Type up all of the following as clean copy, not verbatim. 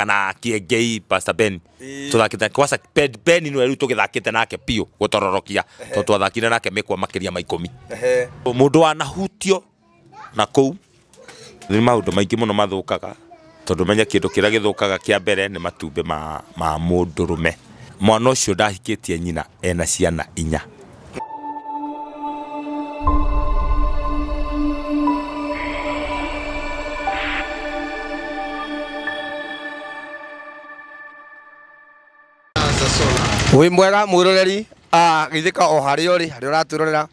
kana Kiengei Pastor Ben tuthakite kwasa Ben ni weru tugithakite nake pio gutororokia to twathakire nake mekwa makiria ma 10 mundu anahutio na kou ni maundu maingi muno mathukaga tondu menya kindu kira githukaga kia mbere ni matumbe ma mundurume mwana ucio ndahikitie nyina ena ciana 4 Wi mwega mwiroreri githika o hario ri uraturorera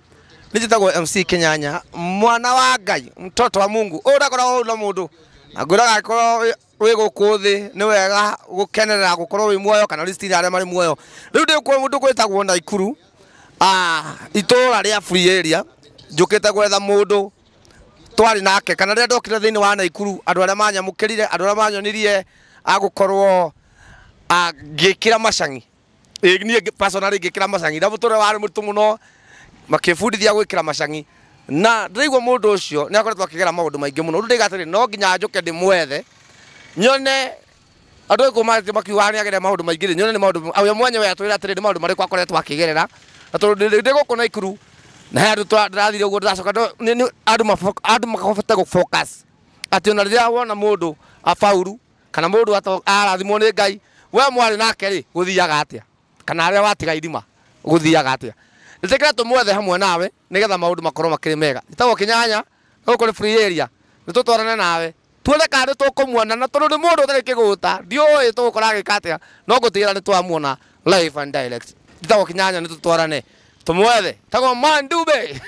nijitagwo MC Kinyanya mwana wa Ngai mtoto wa Mungu urakora na mundu aguraga ko wi gukuthi ni wega gukenerera gukorwo wi muoyo kana list ya mari muoyo riu ndi kwa mundu gwitagwo Naikuru itura ria free area njukite gwetha mundu twari nake kana ria ndokire thiini wa Naikuru andu aria manyamukirire andu aria manyonirie agukorwo agikira macangi ni personally ngikira macangi na muture wari mutu muno makifundithia gwikira macangi na ndirigwo mundu ucio ni akoretwo akigera maundu maingi muno ndigatiri no nginya njuke ndimwethe nyone andu ko makiuga ni agere maundu maingi nyone ni maundu awe mwenyewe atwira atiri ni maundu marikwa akoretwo akigerera atondu ndiguko Naikuru na andu ndirathire uguo ndiracoka andu makafata go focus ati ona riria wona mundu afauru kana mundu arathimwo ni Ngai we mwari nake ri guthiaga atia kana aria watiga irima guthiaga atia nitekera tumwethe hamwe nawe nigetha maundu makorwo makiri mega itagwo Kinyanya guko ni free area nitutwarane nawe tuone kana tukumuona na tondu ni mundu utari kiguta ndioi tukora gikatia no gutira ni twamuona live and direct itagwo Kinyanya nitutwarane tumwethe tagwo Mandube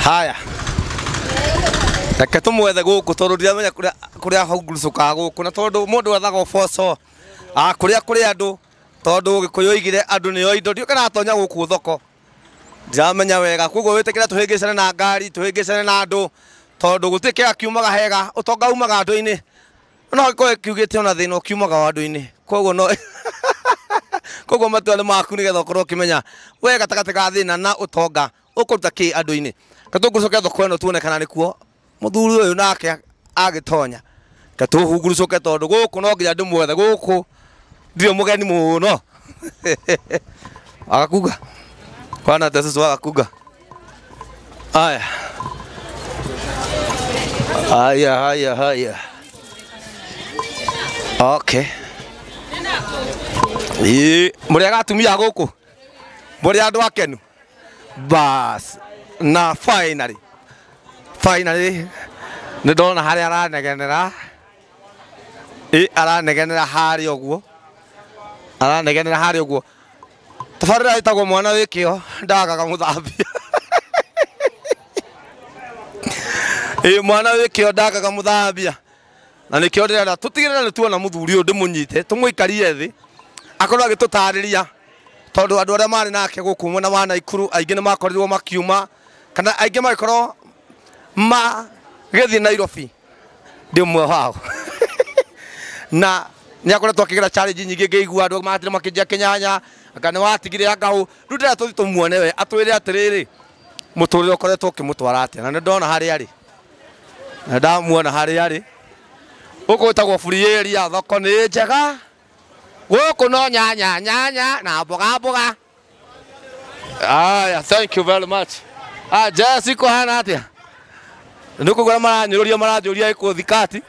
haya Taka tumwethe guku tondu ndiramenya kuria haugurucuka guku na tondu mundu ethaga foso kuria andu tondu gikuyu igire andu niyo indo ndio kana atonya guku thoko ndiramenya wega koguo witikira tuhingicane na ngari tuhingicane na andu tondu gutikira kiumaga hega utonga umaga andu-ini no ko kiugite ona thina kiumaga andu-ini koguo no koguo matwale maku nigetha ukorwo kimenya we gatagati ga thina na utonga ukuruta ki andu-ini katugucoke thoko eno tuone kana nikuo muthuri uyu nake agitonya katuhugurucoke tondu guku no nginya ndimwethe guku ndio mugeni muno akakuga kwana tasusu akakuga haya okay muri agatumia guku muri andu akenu bas na finally ndona hari aranegenera aranegenera hari oguo tafarira itagwo mwana wikio ndagaga muthambia mwana wikio ndagaga muthambia na nikio ndirenda tutigirira ni tuona muthuri uyu ndimunyite tumwikarie thi akorwo agitutariria tondu andu aria mari nake guku mwena wa Naikuru aingi ni makorirwo makiuma kana aingi makorwo gethi Nairobi ndimwe wao na ni akoretwo akigera challenge nyingi ngeigua andu matire makijia Kinyanya akane watigire angau rutira tuthi tumuone we atwire atiriri muturire ukoretwo ukimutwara atia na ndona hari ari na ndamuona hari ari uko itagwo free area thoko ni njega guku no nyanya na mboga thank you very much Jessica hana atia ndukugura maranyuria iko thikati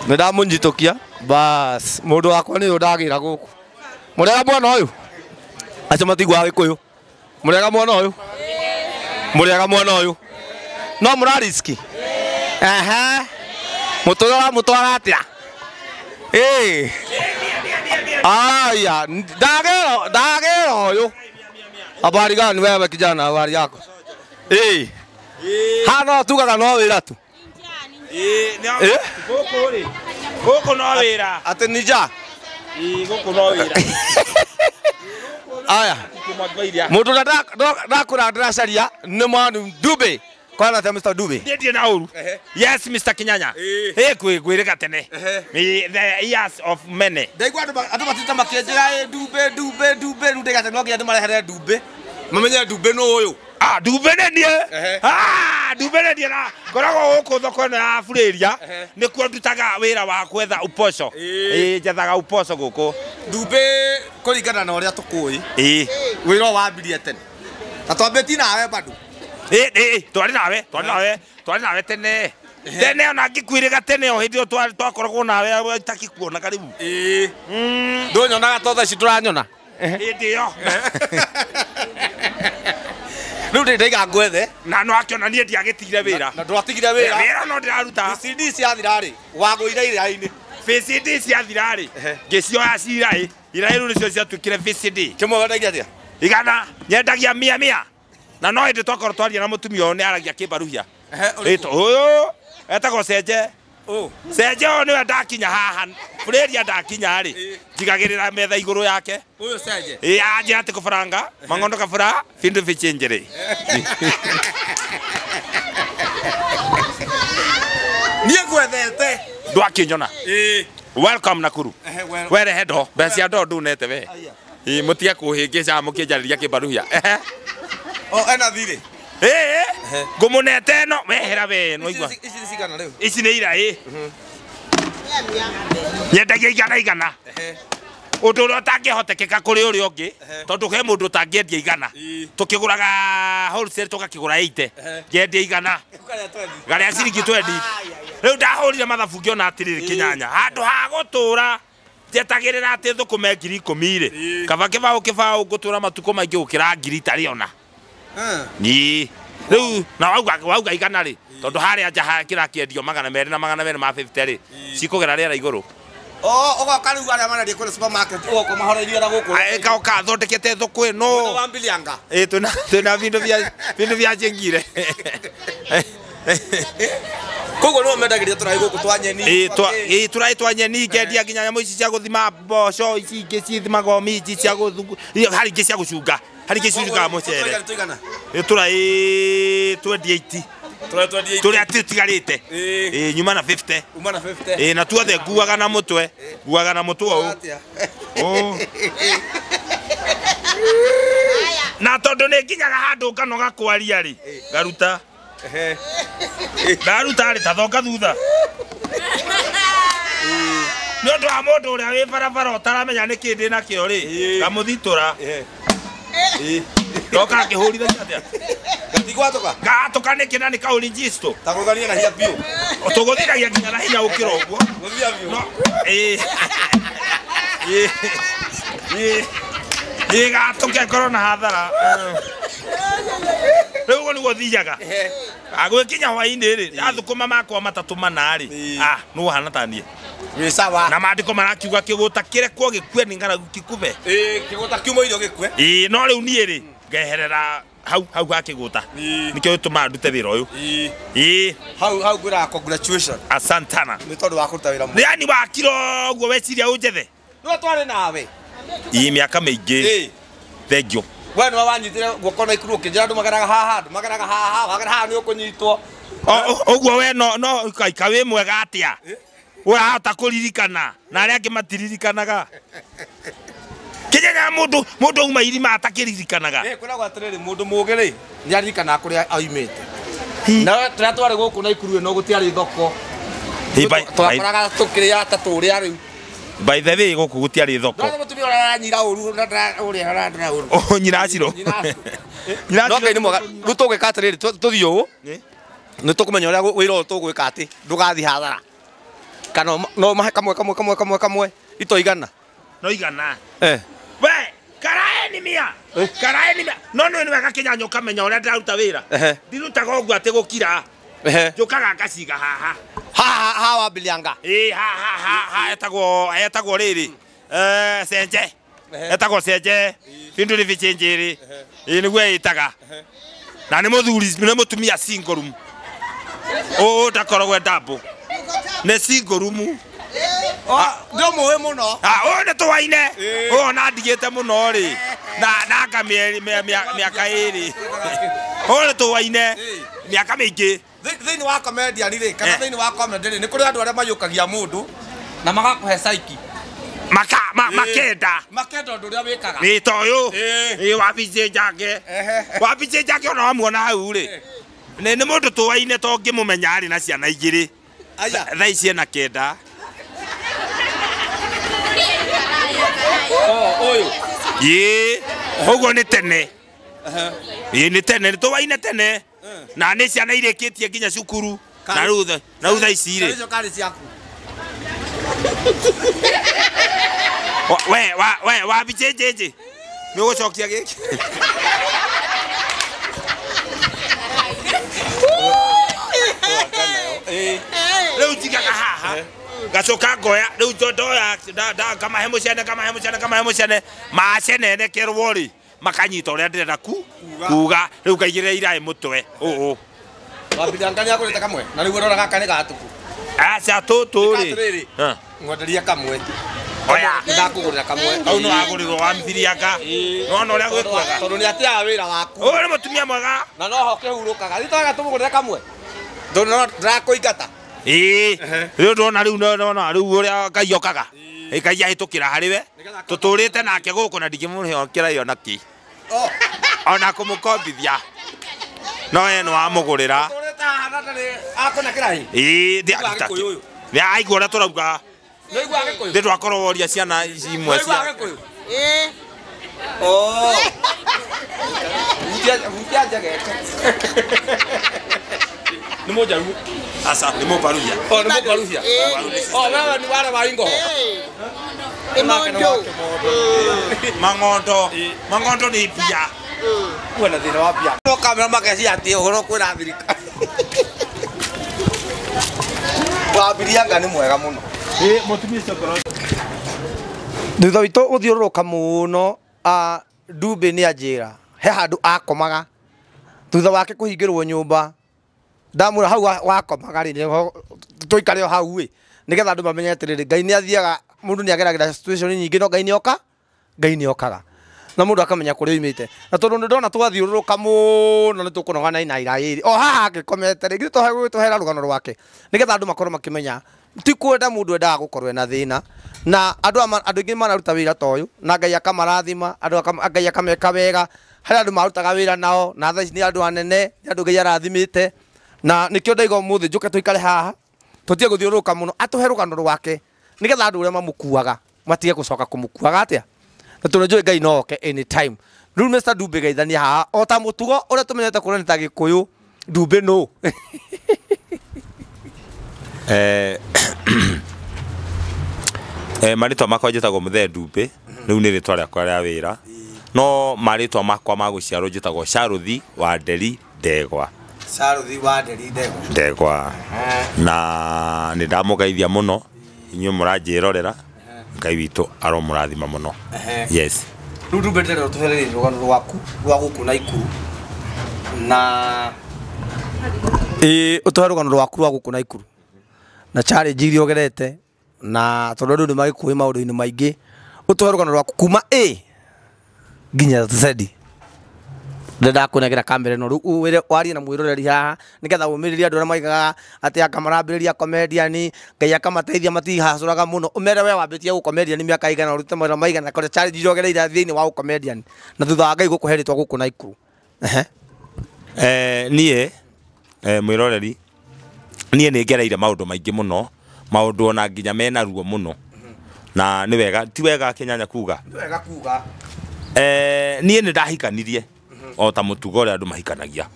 ndamunyitokia bas mundu wakwa ni undagira guku murega mwana uyu acha matigwa gikuyu murega mwana uyu no murariski mutwara atia aya ndagero uyu habari gani wewe kijana habari yako hano tugaga no wira tu Goko no wira ate nija goko no wira aya mundu ndakura ndiracaria ni Mandube kwana ta Mr. Dube ndie na uru yes Mr. Kinyanya kwirika tene the years of many ndaigwa andu matita makienjera Dube ndegate no nginya ndimarehere Dube mamenye Dube no uyu Ndubene nie. Ndubene nie na koragwo guku thoko na Bureria nikuo ndutaga wira wa kwetha upoco. Njethaga upoco guku. Ndumbe kuringana na uria tukui. Wira wambirie tene. Na twambeti nawe bado. Twari nawe tene. Tene ona ngikwiriga tene o hindi twakoragwo nawe itakikuona karibu. Ndonyonaga to tha cituranyona. Hindi yo. Riu ndaiga ngwethe na no akiona nie ndiagitigire wira. Na ndwatigire wira. Wira no ndiraruta. CD ciathira ri wagũire iraini. VCD ciathira ri ngĩcioya cira ĩ iraĩ rĩu nĩcio ciatuĩkire VCD. Kĩmwe wendagia atĩa? Igana nyendagia mia na no hĩndĩ twakorwo twaria na mũtumia ũyũ nĩ aragia kĩmbaruhia. Ũyũ etagwo Cenje. Cenje ũyũ nĩwe ndakinya haha Bureria ndakinya rĩ njigagĩrĩra metha igũrũ yake. Ũyũ Cenje. Anjĩra atĩ kũbaranga mang'ondo kabura bindu vichenje rĩ. Niĩ ngwethete. Ndwakinyona. Welcome Nakuru. Werehe ndo mbeca ndo ndunete we. Mutia kuhingica mukĩnjarĩria kĩmbaruhia. Ena thirĩ. Ngũmũnete no wehera we no igua. Ici cigana rĩu? Ici nĩ ira nyendagia igana. Ũndũ ũrĩa ũtangĩhotekeka kũrĩ ũrĩa ũngĩ tondũ he mũndũ ũtangĩendia igana. Tũkĩgũraga wholesale tũgakĩgũra 80 ngĩendia igana. Garĩa ciringi 20. Rĩu ndahũrire mathabu ngĩona atĩrĩrĩ Kĩnyanya handũ ha gũtũra njetagĩrĩra atĩ thũkũme 10,000 rĩ kaba kĩbaũ ngũtũra matukũ maingĩ gũkĩra 1,000 itarĩ ona. Rĩu na wauga igana rĩ tondũ harĩa nja kĩrakĩendio 200 na 250 rĩ cikũgera rĩera igũrũ. Ũgoka rĩu arĩa marendia kũrĩ supermarket ũgoka mahoreirie na gũkũ. Kauka thondekete thoko ĩno. Wa mbilianga. Twĩna bindu bia jengire. Koguo no mendagĩria tũrai gũkũ twa nyeni. Tũrai twa nyeni ngendia nginya nyamũ ici cia gũthima mboco ici ingĩ cithimago minji cia gũthungu harĩ ingĩ cia gũcunga harĩ ingĩ ciungaga mũcere. Tũrai 28. Tũrĩa tũtigarĩte nyuma na 50. Na tuothe nguaga na mũtwe ũũ. Na tondũ nĩ nginyaga handũ nganoga kwaria rĩ ngaruta. Ndaruta rĩ tathonga thutha. Nĩ ũndũ wa mũndũ ũrĩa wĩ barabara ũtaramenya nĩ kĩndĩ nakĩo rĩ ngamũthitũra. Ndoka ngĩhũrithagia atĩa? Gatũka nĩkĩ na nĩ kaũrinjisto. Tagũthania na hinya biũ. Tũgũthiragia nginya na hinya gũkĩra ũguo. Gatũke ngorwo na hathara. Rĩu ũguo nĩguo thiaga. Agwĩkinya hwaĩ-inĩ rĩ athũkũma makwa matatũ mana rĩ nĩ ũhana ta niĩ. Na maandĩko marakiuga kĩgũta kĩrekwo gĩkue nĩ ng'aragu gĩkube. Kĩgũta kiuma irio gĩkue. No rĩu niĩ rĩ ngeherera hau ha kĩgũta nĩkĩo gĩtũmaga ndute wĩra ũyũ. Hau ngwĩraga congratulations. Asantana. Nĩ tondũ wa kũruta wĩra mũno. Yani wakira ũguo weciria ũnjethe. No twarĩ nawe. Mĩaka mĩingĩ. Thank you. We nĩ wanyitire guoko na ikuru ũkĩnjĩra andũ mageraga haha wagera haha nĩ ũkũnyitwo. Ũguo we no kaika wĩ mwega atĩa ũrahota kũririkana na arĩa angĩ matiririkanaga. Kĩnyanya mũndũ auma irima atakĩririkanaga. Kwĩragwo atĩrĩrĩ mũndũ mũũgĩ rĩ nĩ aririkanaga kũrĩa oimĩte. Na tũrĩa twarĩ gũkũ na ikuru ĩno gũtiarĩ thoko. Twakoraga tũkĩrĩa ta tũrĩa rĩu. By the way gũkũ gũtiarĩ thoko. No mũtumia ũranyira ũru na ũrĩa arandra ũru. Nyinaciro. No Ngai nĩ mwega. Rĩu tũgwĩka atĩrĩrĩ tũthiĩ ũũ. Nĩ tũkũmenya ũrĩa wĩra ũyũ tũgwĩka atĩ ndũgathiĩ hathara. Kana no mahe kamwe ito igana. No igana. We karaeni mia. No nĩ wega Kĩnyanya ũkamenya ũrĩa ndĩraruta wĩra. Ndirutaga ũguo atĩ gũkira. Njokaga ngaciga haha. Ha wa mbilianga. Etagwo rĩrĩ Cenje. Etagwo Cenje bindu nĩ vichenje rĩ nĩguo ĩtaga. Na nĩ mũtumia single room. Ndakoragwo ndambo nĩ single room. Ndio mũĩ mũno. Nĩ tũwaine. Na ndigĩte mũno rĩ na mĩaka ĩrĩ. Nĩ tũwaine mĩaka mĩingĩ. Thĩinĩ wa komedia rĩ kana thĩinĩ wa comedy nĩ kũrĩ andũ arĩa mayũkagia mũndũ na magakũhe saiki. Makenda ndu ria wikaga. Ni toyo. Wabice njake. Wabice njake ona wamuona hau ri. Nĩ mũndũ tũwaine to ngĩmũmenya arĩ na ciana igĩrĩ. Thaa ici ena kenda. Ũyũ. Ũguo nĩ tene. Nĩ tene, nĩ tũwaine tene. Na nĩ ciana irĩkĩtie nginya cukuru. Na rĩu thaa ici rĩ. We wabice njĩnjĩ. Nĩ ũgũcokia gĩkĩ. Rĩu tigaga haha gacoka ngoya rĩu ndoya kamahe mũcene macenenekerwo rĩ makanyita ũrĩa ndĩrenda kuga rĩu kaigĩrĩra iraĩ mũtwe wambirangania kũrĩte kamwe na rĩu ũrora gaka nĩ gatuku aca tũtũ rĩ ng'onderia kamwe oya ndakũgũrĩra kamwe kau nĩ wagũrĩrwo wa mthirianga nona ũrĩa gwĩkwega tondũ nĩ atiaga wĩra waku ũyũ nĩ mũtumia mwega na noho kĩhurũkaga rĩtwaga tũmũgũrĩre kamwe tondũ ndĩrakũingata rĩu ndona rĩu ũrĩa Ngai okaga Ngai ahĩtũkĩra harĩ we tũtũrĩte nake gũkũ na ndingĩmũhĩokĩra yo naki ona kũmũkombithia no ye nĩ wamũgũrĩra nĩ aigua ũrĩa tũrauga ndĩ twakorwo woria ciana imwe cia nĩ mũnjaru asa nĩ mũbaruhia nĩ mũbaruhia wewe nĩ wale wa ingoho mang'ondo nĩ mbia kuona thĩna wa mbia no kamera mageci atĩ ũhoro kwĩna thirikari wambirianga nĩ mwega mũno mũtumia ũcio korwo thutha witũ gũthiũrũrũka mũno Ndumbe nĩ anjĩra he handũ akomaga thutha wake kũhingĩrwo nyũmba ndamwĩra hau wakomaga rĩ tũikare o hau ĩ nĩgetha andũ mamenye atĩrĩrĩ Ngai nĩ athiaga mũndũ nĩ ageragĩra situation nyingĩ no Ngai nĩ okaga na mũndũ akamenya kũrĩa oimĩte na tondũ nĩ ndona twathiũrũrũka mũno nĩ tũkũnoga na iraĩ o haha angĩkomete rĩngĩ twĩtũhera rũgano rwake nĩgetha andũ makorwo makĩmenya ti kwenda mũndũ endaga gũkorwo ena thĩna na andũ aingĩ mararuta wĩra ta ũyũ na Ngai akamarathima Ngai akameka wega harĩ andũ marutaga wĩra nao na thaa ici nĩ andũ anene nĩ andũ Ngai arathimĩte na nĩkĩo ndaiga ũmũthĩ njũke tũikare haha tũtige gũthiũrũrũka mũno atũhe rũgano rwake nĩgetha andũ ũrĩa mamũkuaga matige gũcoka kũmũkuaga atĩa na tũnjũĩ Ngai no oke anytime rĩu Mr. Ndumbe geithania haha o ta mũtugo ũrĩa tũmenyete kũrĩa nĩ ta Gĩkũyũ Ndumbe no marĩtwa makwa njĩtagwo Mũthee Ndumbe rĩu nĩ rĩtwa rĩakwa rĩa wĩra no marĩtwa makwa ma gũciarwo njĩtagwo Sharuthi wa Nderi Ndegwa Sharuthi wa Nderi Ndegwa na nĩ ndamũgeithia mũno inyuĩ mũranjĩrorera Ngai witũ aromũrathima mũno yes rĩu Ndumbe ndĩrenda tũherere rũgano rwaku rwa gũkũ Naikuru na ũtũhe rũgano rwaku rwa gũkũ Naikuru na challenge iria ũgerete na tondũ rĩu nĩ magĩkũĩ maũndũ-inĩ maingĩ ũtũhe rũgano rwaku kuma A nginya Z ndenda kũnegera kamera ĩno rĩu warie na mwĩroreri haha nĩgetha ũmĩrĩrie andũ arĩa maigaga atĩ akamarambĩrĩria comedian Ngai akamateithia matihacũraga mũno ũmere we wambĩtie gũcomedian mĩaka igana ũrute mawĩra maigana kũrĩa challenge iria ũgereire thĩinĩ wa gũcomedian na thutha wa Ngai gũkũhe rĩtwa gũkũ Naikuru niĩ mwĩroreri niĩ nĩ ngereire maũndũ maingĩ mũno maũndũ ona nginya mena ruo mũno na nĩ wega ti wega Kĩnyanya kuga nĩ wega kuga niĩ nĩ ndahikanirie o ta mũtugo ũrĩa andũ mahikanagia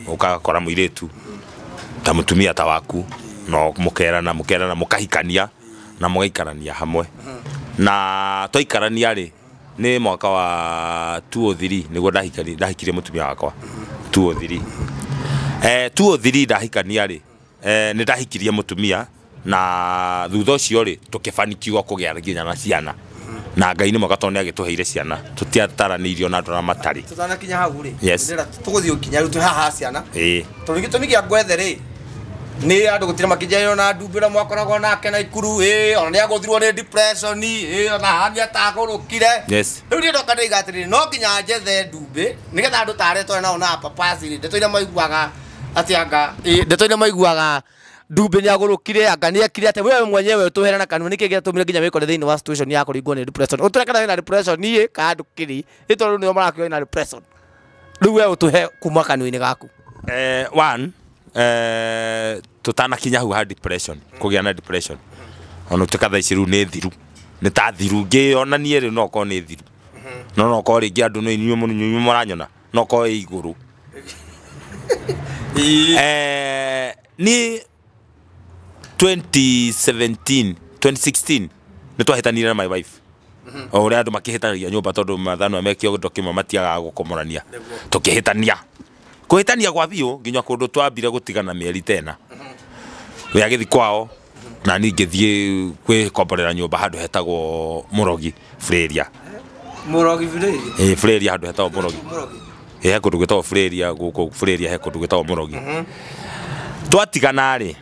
ũkagakora mũirĩtu ta mũtumia ta waku no mũkerana mũkahikania na mũgaikarania hamwe na twaikarania rĩ nĩ mwaka wa 203 nĩguo ndahikirie mũtumia wakwa 203 203 ndahikania rĩ nĩ ndahikirie mũtumia na thutha ũcio rĩ tũkĩbanikiwa kũgĩa nginya na ciana na Ngai nĩ mwaka tondũ nĩ agĩtũheire ciana tũtiataranĩirio na andũ arĩa matarĩ tũtanakinya hau rĩ yes tũgũthiĩ ũkinya rĩu haha ciana tondũ gĩtũmi gĩa gwethe rĩ nĩ andũ gũtirĩ makĩnjaĩrwo na Ndumbe ũrĩa mwakoragwo nake Naikuru ona nĩ agũthirwo nĩ depression ona haha nĩ atagũrũkire rĩu niĩ ndoka ndĩiga atĩrĩrĩ no nginya njethe Ndumbe nĩgetha andũ tarĩa twarĩ nao na papaci rĩ ndeto iria maiguaga atĩ anga ndeto iria maiguaga Dumbe ni agurukire angania kire ate wewe mwenyewe tuherana kanuni kige tumire nginya wikore thiini wa situation ya kuringwo ni depression uturekana na depression ni kandu kiri ito ni marakio na depression riu wewe tuhe kuma kanuni gaku one tutana kinya hu ha depression kugia na depression ono tukatha iciru ni thiru ni ta thiru ngi ona nie ri no ko ni thiru no ko ringi andu no inyuo maranyona no ko iguru ni 2016 ni twahitanire na my wife ore andu makihitanagia nyumba tondu mathano mekio ndokima matiaga gukomorania tukihitania kuhitania kwa biu nginya kundu twambire gutigana mieri tena we agithi kwao na ni ngithie kwikomborera nyumba handu hetagwo Murogi Freria Freria handu hetagwo Murogi he kundu gwetagwo Freria guku Freria he kundu gwetagwo Murogi twatigana ri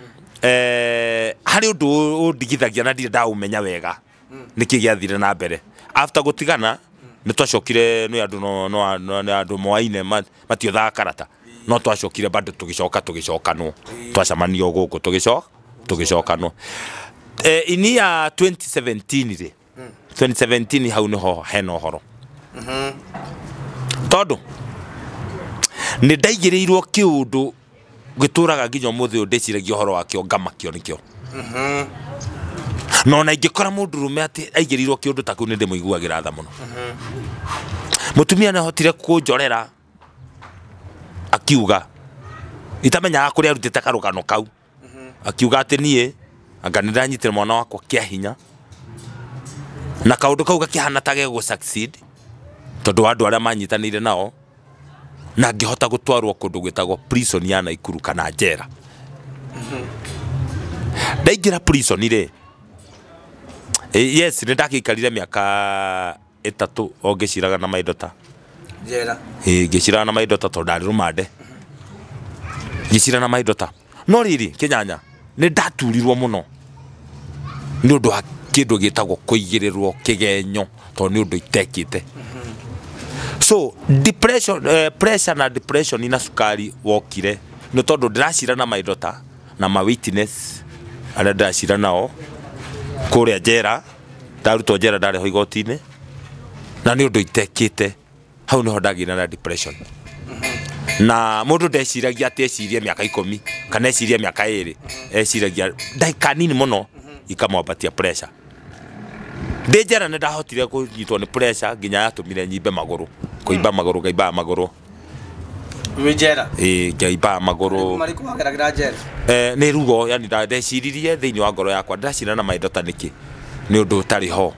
hari undu undigithagia na ndire ndaumenya wega niki giathire na mbere after gutigana ni twacokire ni andu no andu moaine matio tha karata no twacokire bado tugicokanwo twacamanio guku tugicokanwo ini ya 2017 ri 2017 hau niho hena horo tondu ni ndaigirirwo kiundu gituraga nginya muthi ndiciragia horo wakio ngamakio nikio no na ingikora mundu rume ati aigirirwo kiundu taku ni ndimuiguagira tha muno mutumia na hotire kunjorera akiuga itamenya kuri arutite karugano kau akiuga ati nie anga ndiranyitira mwana wakwa kia hinya na kaundu kau gakihana tage go succeed tondu andu aria manyitanire nao na ngihota gutwarwo kundu gwetagwo prison ya Naikuru kana njera ndaingira prison ire yes ni ndakikarire miaka 3 ogeciraga na maidota njera ngiciraga na maidota tondu ndari rumande ngicira na maidota no riri kinyanya ni ndaturirwo muno ni undu wa kindu gitagwo kuigirirwo kigenyo tondu ni undu itekite so depression pressure na depression ina sukari wokire no tondu ndiracira na maidota na ma witness ala ndacira nao kuria njera ndaruto njera ndari ho igotine na ni undu itekite hau niho ndagina na depression na mundu ndeciragia ati ecirie miaka 10 kana ecirie miaka 2 eciragia ndaika nini muno ikamwambatia pressure ndejera ne ndahotire kunyitwo ni pressure nginya yatumire nyimbe maguru kuimba maguru ngaiba maguru njera ngaiba maguru mariku ageragira njera ni rugo yani ndeciririe thiini wa ngoro yakwa ndacira na maidota niki ni undu utari ho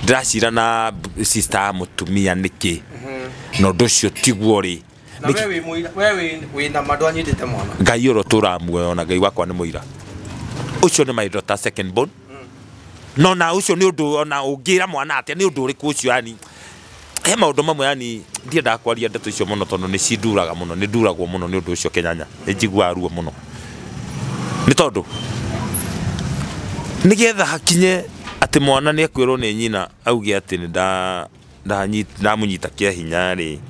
ndacira na sister mutumia niki no nducio tiguo ri na wewe wina mandu anyitite mwana ngai uro turamuoyo na ngai wakwa ni muira ucio ni maidota second born no na ucio ni undu ona ungira mwana atia ni undu uriku ucio yani he maundu mamwe yani ndienda kwaria ndeto icio muno tondu ni cinduraga muno ni nduragwo muno ni undu ucio kinyanya ni njigua ruo muno ni tondu nigetha hakinye ati mwana ni akwirwo ni nyina auge ati ni ndamunyita kia hinya ri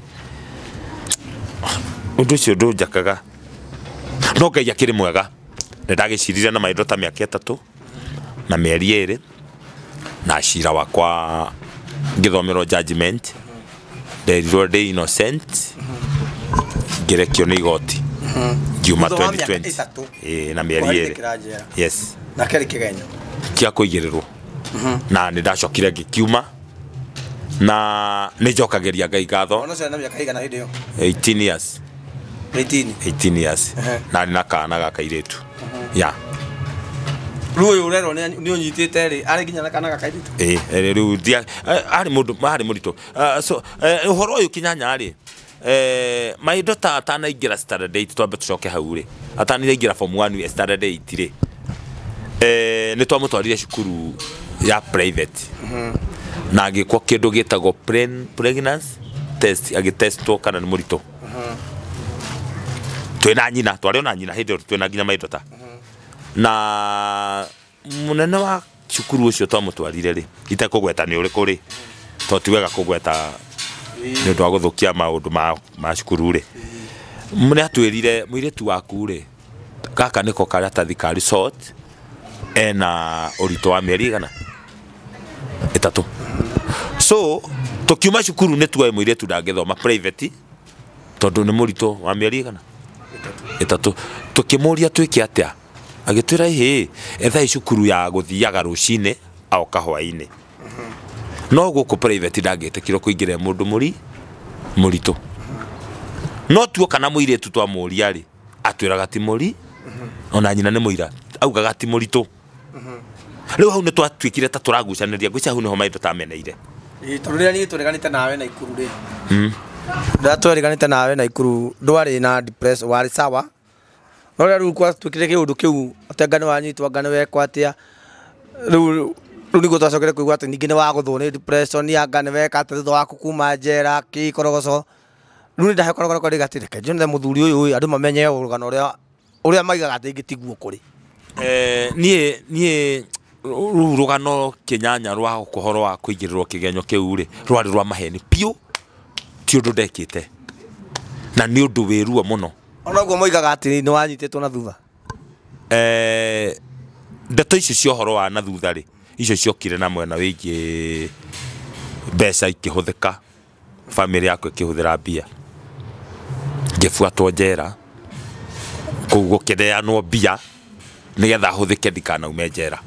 undu ucio ndunjakaga no ngai akiri mwega ndagicirire na maidota miaka 3 na mieri 2 na cira wakwa ngithomero judgment nderirwo ndi innocent ngirekio ni igoti Juma 2020 na mieri 2 yes na keri kigenyo kia kuigirirwo na ni ndacokire ngikiuma na ni njokageria ngai gatho ona cena miaka igana hindi yo 18 years 18 years na ni nakana gakairitu ya ruo urero ni unyitite ri ari ginya nakana gakairitu riu dia ari murito so uhoro uyu kinyanya ri maidota atana igira standard 8 twambe tucoke hau ri atana igira form 1 standard 8 ri ni twamutwarire cukuru ya private na agikwo kindu gitagwo pregnancy test agitestwo kana ni murito twina nyina twari na nyina hindi twina nginya maidota na munene wa cukuru ucio twamutwarire ri itakugweta ni uriku ri to tiwega kugweta ni undu wa guthukia maundu ma cukuru ri mune atwirire muiretu waku ri gaka niko karatathi ka resort ena urito wa mĩeri igana ĩtatũ. So tukiuma cukuru nĩ tuoe mũirĩtu ndangĩthoma private tondũ nĩ mũritũ wa mĩeri igana ĩtatũ. Tukĩmũria twĩke atĩa agĩtwĩra ĩhĩ etha cukuru ya gũthiaga rũcinĩ aoka hwainĩ. No gũkũ private ndangĩtĩkĩrwo kũingĩra mũndũ mũritũ. No tuo kana mũirĩtu twamũria rĩ atwĩraga ti mũri ona nyina nĩ mũira augaga ti mũritũ. Rĩu hau nĩ twatuĩkire ta tũragucanĩria ngwĩciria hau nĩho maitho tameneire. Tondũ rĩrĩa niĩ tũreganĩte nawe na Ikuru rĩ rĩrĩa tũreganĩte nawe na Ikuru ndwarĩ na depress warĩ sawa. No rĩu twatuĩkire kĩũndũ kĩu atĩ Anga nĩwanyitwo Anga nĩwekwo atĩa. Rĩu nĩguo twacokire kũigua atĩ ningĩ nĩwagothwo nĩ depression ya Anga nĩweka atĩ thutha wa kuma njera kĩkorogoco. Rĩu nĩ ndahe korogoro rĩga atĩ reke njone mũthuri ũyũ andũ mamenye ũrugano ũrĩa maigaga atĩ ingĩtiguo kũrĩ. Niĩ rũu rũgano Kĩnyanya rwa ũhoro wa kũingĩrĩrwo kĩgenyo kĩu rĩ rwarĩ rwa maheni piũ ti ũndũ ndekĩte na nĩ ũndũ wĩruo mũno. Ona guo moigaga atĩ nĩwanyitĩtwo na thutha. Ndeto icio cia ũhoro wa na thutha rĩ icio ciokire na mwena wĩgiĩ mbeca ikĩhũthĩka family yakwa ĩkĩhũthĩra mbia ngĩbuatwo njera kũu gũkĩneanwo mbia nĩgetha hũthĩke ndikanaume njera.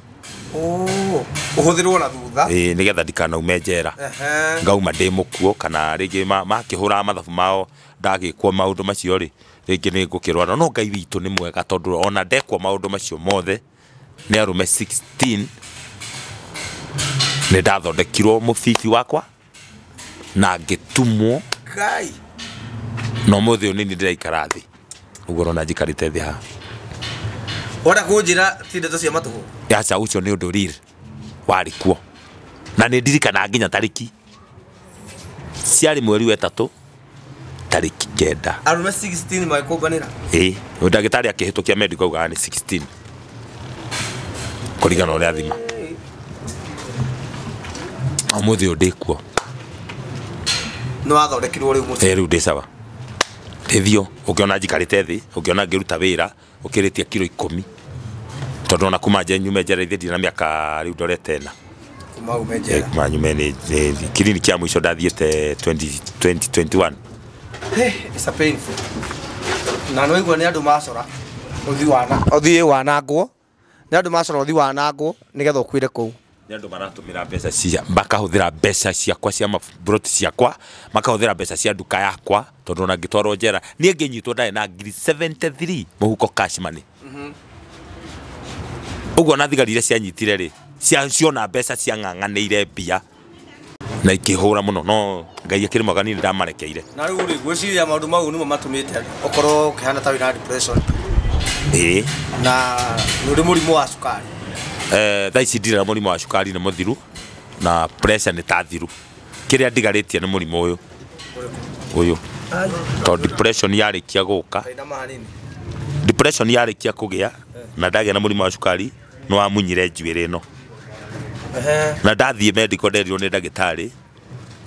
Ũhũthĩrwo na thutha nĩgetha ndikanaume njera ngauma ndĩ mũkuo kana rĩngĩ makĩhũra mathabu mao ndagĩkwo maũndũ macio rĩ rĩngĩ nĩ ngũkĩrwara. No Ngai witũ nĩ mwega tondũ ona ndekwo maũndũ macio mothe nĩ arũme 16 nĩ ndathondekirwo mũbibi wakwa na ngĩtumwo Ngai no mũthĩ ũyũ nĩ ndĩraikara thĩ ũguo ũrona njikarĩte thĩ haha. Wona kũnjĩra ti ndeto cia matũhũ yaca ũcio nĩ ũndũ real warĩ kuo na nĩ ndirikana nginya tarĩki ciarĩ mweri wa ĩtatũ tarĩki 9. Arũme 16 magĩkũmbanĩra ndagĩtarĩ akĩhĩtũkia medical augaga nĩ 16 kũringana ũrĩa thima. Ũmũthĩ ũyũ ndĩ kuo nĩwathondekirwo rĩu mũciĩ rĩu ndĩ sawa teithio. Ũngĩona njikarĩte thĩ ũngĩona ngĩruta wĩra ũkĩrĩtie kilo 10 tondũ ona kuma nyume njera ithiĩ na mĩaka rĩu ndorete na kuma nyume nĩ kiriniki ya mũico ndathiĩte 2021. It's a painful. Na no igua nĩ andũ macora ũthiĩ wanangwo nĩ andũ macora ũthiĩ wanangwo nĩgetha ũkuĩre kũu. Nĩ andũ maratũmĩra mbeca cia makahũthĩra mbeca ciakwa cia mabroti ciakwa makahũthĩra mbeca cia nduka yakwa tondũ ona ngĩtwarwo njera niĩ ngĩnyitwo ndarĩ na ngiri 73 mũhuko cash money. Ũguo na thigari iria cianyitire rĩ ciona mbeca ciang'ang'anĩire mbia na ikĩhũra mũno no Ngai akĩrĩ mwega niĩ ndamarekeire. Na rĩu rĩ gwĩciria maũndũ mau nĩmo matũmĩte ũkorwo ũkĩhana ta wĩna depression na nĩ ũrĩ mũrimũ wa cukari. Thaa ici ndirĩ na mũrimũ wa cukari nĩ mũthiru na pressure nĩ ta thiru. Kĩrĩa ndigarĩtie nĩ mũrimũ ũyũ tondũ depression yarĩkia gũka depression yarĩkia kũgĩa na ndagĩa na mũrimũ wa cukari no amunyire njuĩrĩ ĩno na ndathiĩ medical nderirwo nĩ ndagĩtarĩ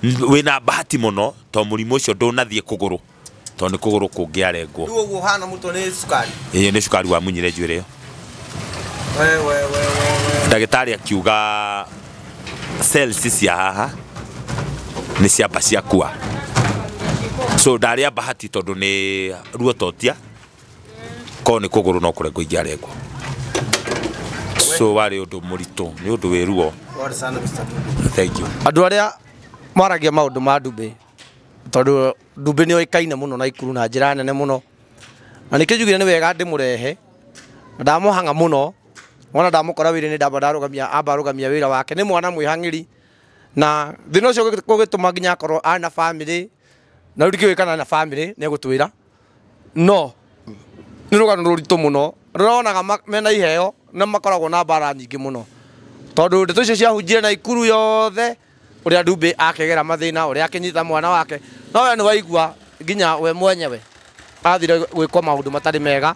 wĩna bahati mũno tondũ mũrimũ ũcio ndũnathiĩ kũgũrũ tondũ nĩ kũgũrũ kũngĩarengwo. Rĩu ũguo hana mũtwe nĩ cukari nĩ cukari wamunyire njuĩrĩ ĩyo. Ndagĩtarĩ akiuga cells cia haha nĩ ciamba ciakua so ndarĩa bahati tondũ nĩ ruo totia ko nĩ kũgũrũ no kũrengwo ingĩarengwo. So warĩ ũndũ mũritũ nĩ ũndũ wĩruo. Thank you. Andũ arĩa maragia maũndũ ma Ndumbi tondũ Ndumbi nĩ oĩkaine mũno na Ikuru na njĩra nene mũno na nĩkĩo njugire nĩ wega ndĩmũrehe ndamũhanga mũno wona ndamũkora wĩra-inĩ ndamba arũgamia wĩra wake nĩ mwana mwĩhang'ĩri na thĩna ũcio gũgĩtũma nginya akorwo arĩ na bamĩrĩ na rĩu ndikĩũĩ kana na bamĩrĩ nĩ egũtwĩra no nĩ rũgano rũritũ mũno rũronaga mena iheo na makoragwo na mbara nyingĩ mũno tondũ ndeto icio ciahunjire na Ikuru yothe ũrĩa Ndumbi akĩgera mathĩna ũrĩa akĩnyita mwana wake no we nĩ waigua nginya we mwenyewe athire gwĩkwo maũndũ matarĩ mega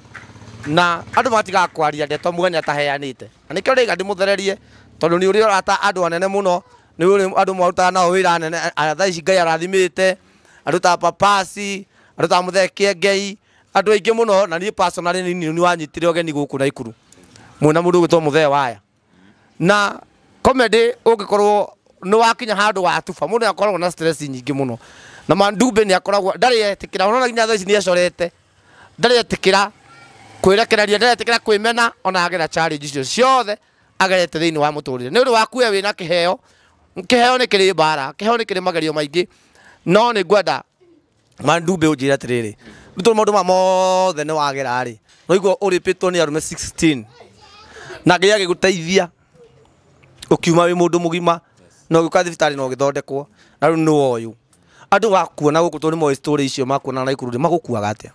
na andũ matigaga kwaria ndeto mwene ataheanĩte na nĩkĩo rĩga ndĩmũthererie tondũ nĩ ũrĩ ũrata andũ anene mũno nĩ ũrĩ andũ marutaga nao wĩra nene thaa ici Ngai arathimĩte andũ ta Papasi andũ ta Mũthee Kĩengei andu aingi muno na ni personally ni wanyitire ogeni guku na ikuru mwina mundu gwitwo Muthee Waya na comedy ungikorwo no wakinya handu wa tuba mundu akoragwo na stress nyingi muno na Mandumbe ni akoragwo ndari etikira ona nginya thaa ici ni acorete ndari etikira kwirekereria ndari etikira kwimena ona agera challenge icio ciothe agerete thiini wa muturire ni undu waku we wina kiheo ni kiri bara kiheo ni kiri magerio maingi no ni ngwenda Mandumbe unjira atiriri ruto maundu mothe ni wagera ri no igwo uripitwo ni arume 16 na ngai agiguteithia ukiuma wi mundu mugima no gika thibitari no githondekwo na riu ni woyu andu wakuona guku turi mo story icio makuona na ikuru magukuaga atia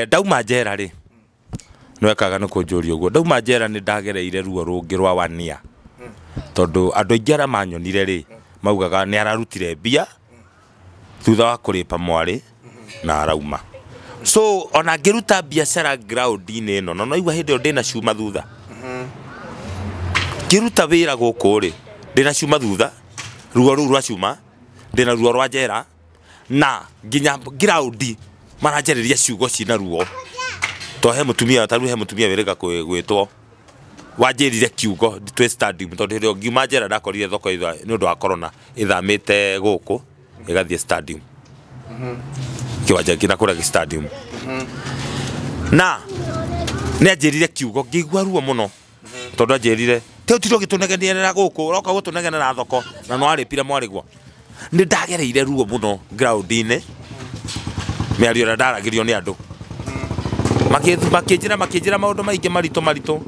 ndauma njera ri nwekaga no kunjuria uguo ndauma njera ni ndagereire ruo rungi rwa wania tondu andu aingi ara manyonire ri maugaga ni ararutire mbia thutha wa kuripa mwari na arauma so ona ngiruta biashara ground-ini ino no igwa hindi ndina cuma thutha ngiruta wira guku ri ndina cuma thutha ruo ruu rwa cuma ndina ruo rwa njera na nginya ground maranjeriria ciugo cina ruo to he mutumia wirika gwitwo wanjirire kiugo twi stadium tondu rio ngiuma njera ndakorire thoko itha ni undu wa corona ithamite guku igathie stadium kiwanja kina kura stadium na ne anjirire kiugo ngigua ruo muno tondu anjirire te utiro gitunegenera guku roka gutunegenera thoko na no aripire mwarigwo ni ndagereire ruo muno ground-ini miario na ndaragirio ni andu makinjira maundu maingi marito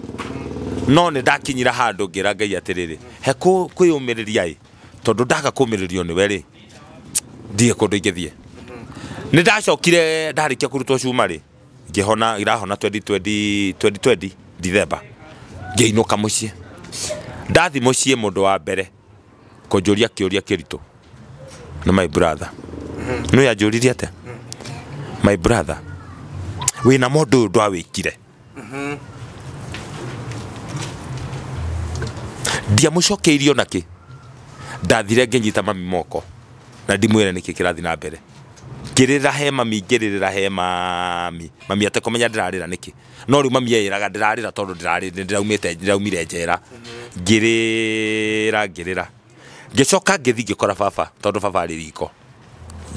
no ni ndakinyira handu ngira ngai atiriri he kwiyumiriria tondu ndaga kumiririo ni we ri ndie kundu ingithie ni ndacokire ndarikia kurutwo cuma ri ngihona irahona 2020 December ngiinuka mucii ndathi mucii mundu wa mbere kunjuria kiuria kiritu na my brother no yanjuririe ate my brother wina mundu ndo awikire ndia mucokeirio naki ndathire nginyita mami moko na ndimwire niki kirathi na mbere ngirira he mami atakomenya ndirarira niki no riu mami yeraga ndirarira tondu ndiraumire njera ngirira ngicoka ngithi ngikora baba tondu baba ari riko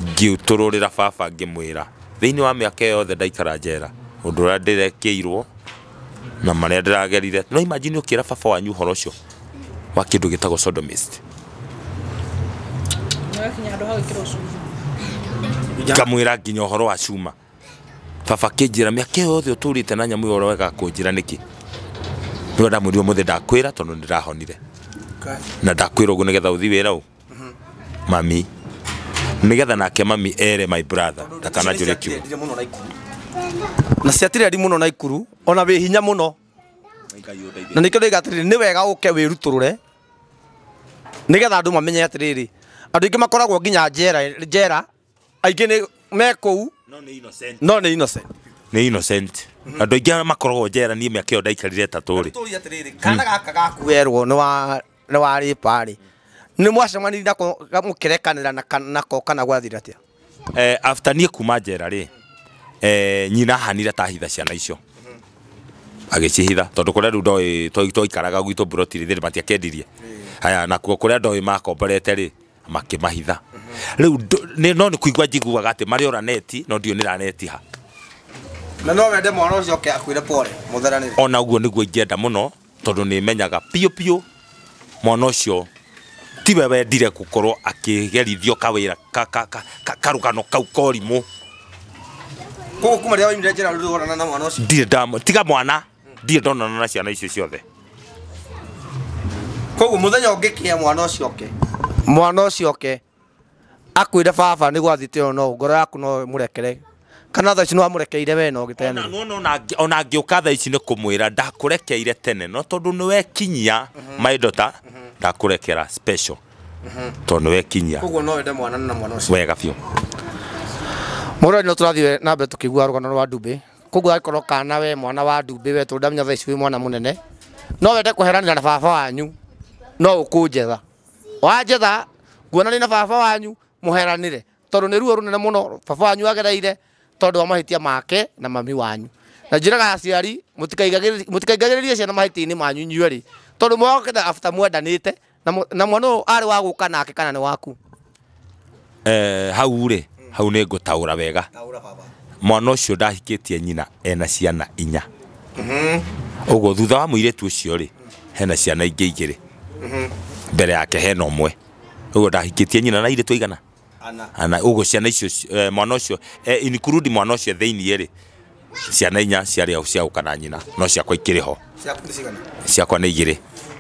ngiutururira baba ngimwira thiini wa miaka yothe ndaikara njera undu uria ndirekeirwo na maria ndiragerire no imagine ukira baba wanyu horo ucio wa kindu gitagwo sodomist kamwira nginya horo wa cuma baba kinjira miaka yothe uturite na nyamu yoro wega kunjira niki no ndamwirwo muthe ndakwira tondu ndirahonire na ndakwira uguo nigetha uthi wira u mami nigetha nake mami ere my brother ndakana njure kiu na ciatire ari muno na ikuru ona wi hinya muno na nikio ndigatiri ni wega uke wiruturure nigetha andu mamenye atiriri andu ingi makoragwo nginya njera aingi ni mekou no ni innocent andu ingi makoragwo njera ni miaka yo ndaikarire taturi kana gaka gakuerwo ni wari pari ni mwacemani nako mukirekanira nako kana gwathira atia after nie kuma njera ri nyina hanire ta hitha ciana icio agicihitha tondu kuria riu ndoi toikaraga gwitå mburoti thiri matiakendirie haya na kuo kuria ndoi makomborete ri makimahitha riu no ni kuigua njiguaga ati mari ora neti no ndio nira neti ha na no wende mwana ucio ke akwire pore mutherani ona uguo niguo ingenda muno tondu ni menyaga pio mwana ucio tiwe wendire gukorwo akigerithio kawira karugano kau korimu koguo kuma ria waimire njera riu orana na mwana ucio ndire tiga mwana ndire ndonana na ciana icio ciothe koguo muthenya ungikia mwana ucio ke akwire baba ni gwathite no ngoro yaku no murekere kana tha ici no amurekeire we no gitene ona ngiuka tha ici ni kumwira ndakurekeire tene no tondu ni wekinyia my daughter ndakurekera special tondu wekinyia koguo no wende mwana na mwana ucio wega biu moro no turathie na mbe tukigua rugano rwa Ndumbe koguo aikorwo kana we mwana wa Ndumbe we tu ndamenya tha ici wi mwana munene no wende kuheranira na baba wanyu no ukunjetha wanjetha nguonani na baba wanyu muheranire tondu ni ruo runene muno baba wanyu agereire tondu wa mahitia make na mami wanyu na njiraga aciari mutikaigagiririe ciana mahiti-ini manyu inyuĩ ri tondu mwokĩte after mwendanĩte na mwana ũyũ arĩ wa gũka nake kana nĩ waku hau ri hau nĩ ngũtaũra wega mwana ũcio ndahikĩtie nyina ena ciana 4 ũguo thutha wa mũirĩtu ũcio ri hena ciana ingĩ 2 mbere yake hena ũmwe ũguo ndahikĩtie nyina na airĩtu aigana ana ũguo ciana icio mwana ũcio include mwana ũcio thĩinĩ ri ciana 4 ciarĩ cia gũka na nyina no ciakwa ikĩrĩ ho ciakwa nĩ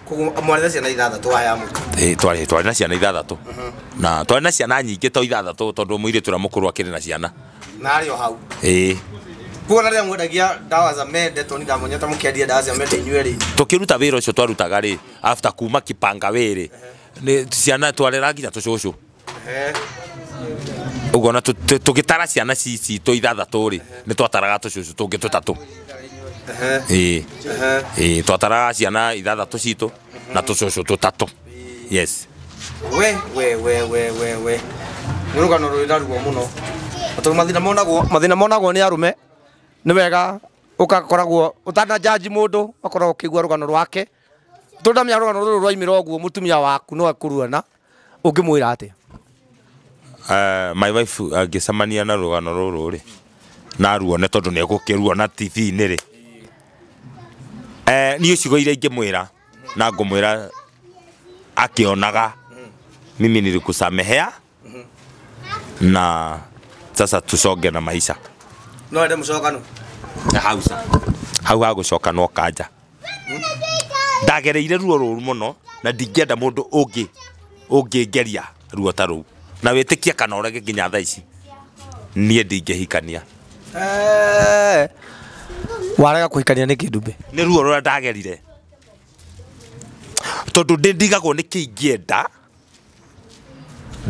2 mwarĩ ciana 6 waya mũtu twarĩ na ciana 6 na twarĩ na ciana nyingĩ to 6 tondũ mũirĩtu ũrĩa mũkũrũ akĩrĩ na ciana na arĩ o hau kuona rĩrĩa mwendagia ndawa za mende toni ndamonyeta mũkĩendia ndawa za mende inyuĩ rĩ tũkĩruta wĩra ũcio twarutaga rĩ after kuma kipanga wĩrĩ nĩ ciana twarera nginya tũcũcũ ũguo na tũgĩtara ciana citũ 6 rĩ nĩ twataraga tũcũcũ tũngĩ 3 twataraga ciana 6 citũ na tũcũcũ 3 yes we nĩ rũgano rũrĩ ruo mũno tondũ mathĩna monagwo nĩ arume nĩ wega ũgakoragwo ũtanajanji mũndũ ũgakoragwo ũkĩigua rũgano rwake tondamenya rũgano rũrũ rwaimĩra ũguo mũtumia waku no akũruona ũngĩmwĩra atĩa my wife angĩcemania na rũgano rũrũ rĩ na ruone tondũ nĩ egũkĩruona TV-inĩ rĩ niĩ icigo iria ingĩmwĩra na ngũmwĩra akĩonaga mimi nilikusamehea na sasa tusonge na maisha no ende mũcokano hau hagũcokanwo kanja ndagereire ruo rũru mũno na ndingĩenda mũndũ ũngĩngeria ruo ta rũu na wĩtĩkia kana ũrege nginya thaa ici niĩ ndingĩhikania warega kũhikania nĩ kĩndũ mbe nĩ ruo rũrĩa ndagerire tondũ ndigagwo nĩ kĩ ingĩenda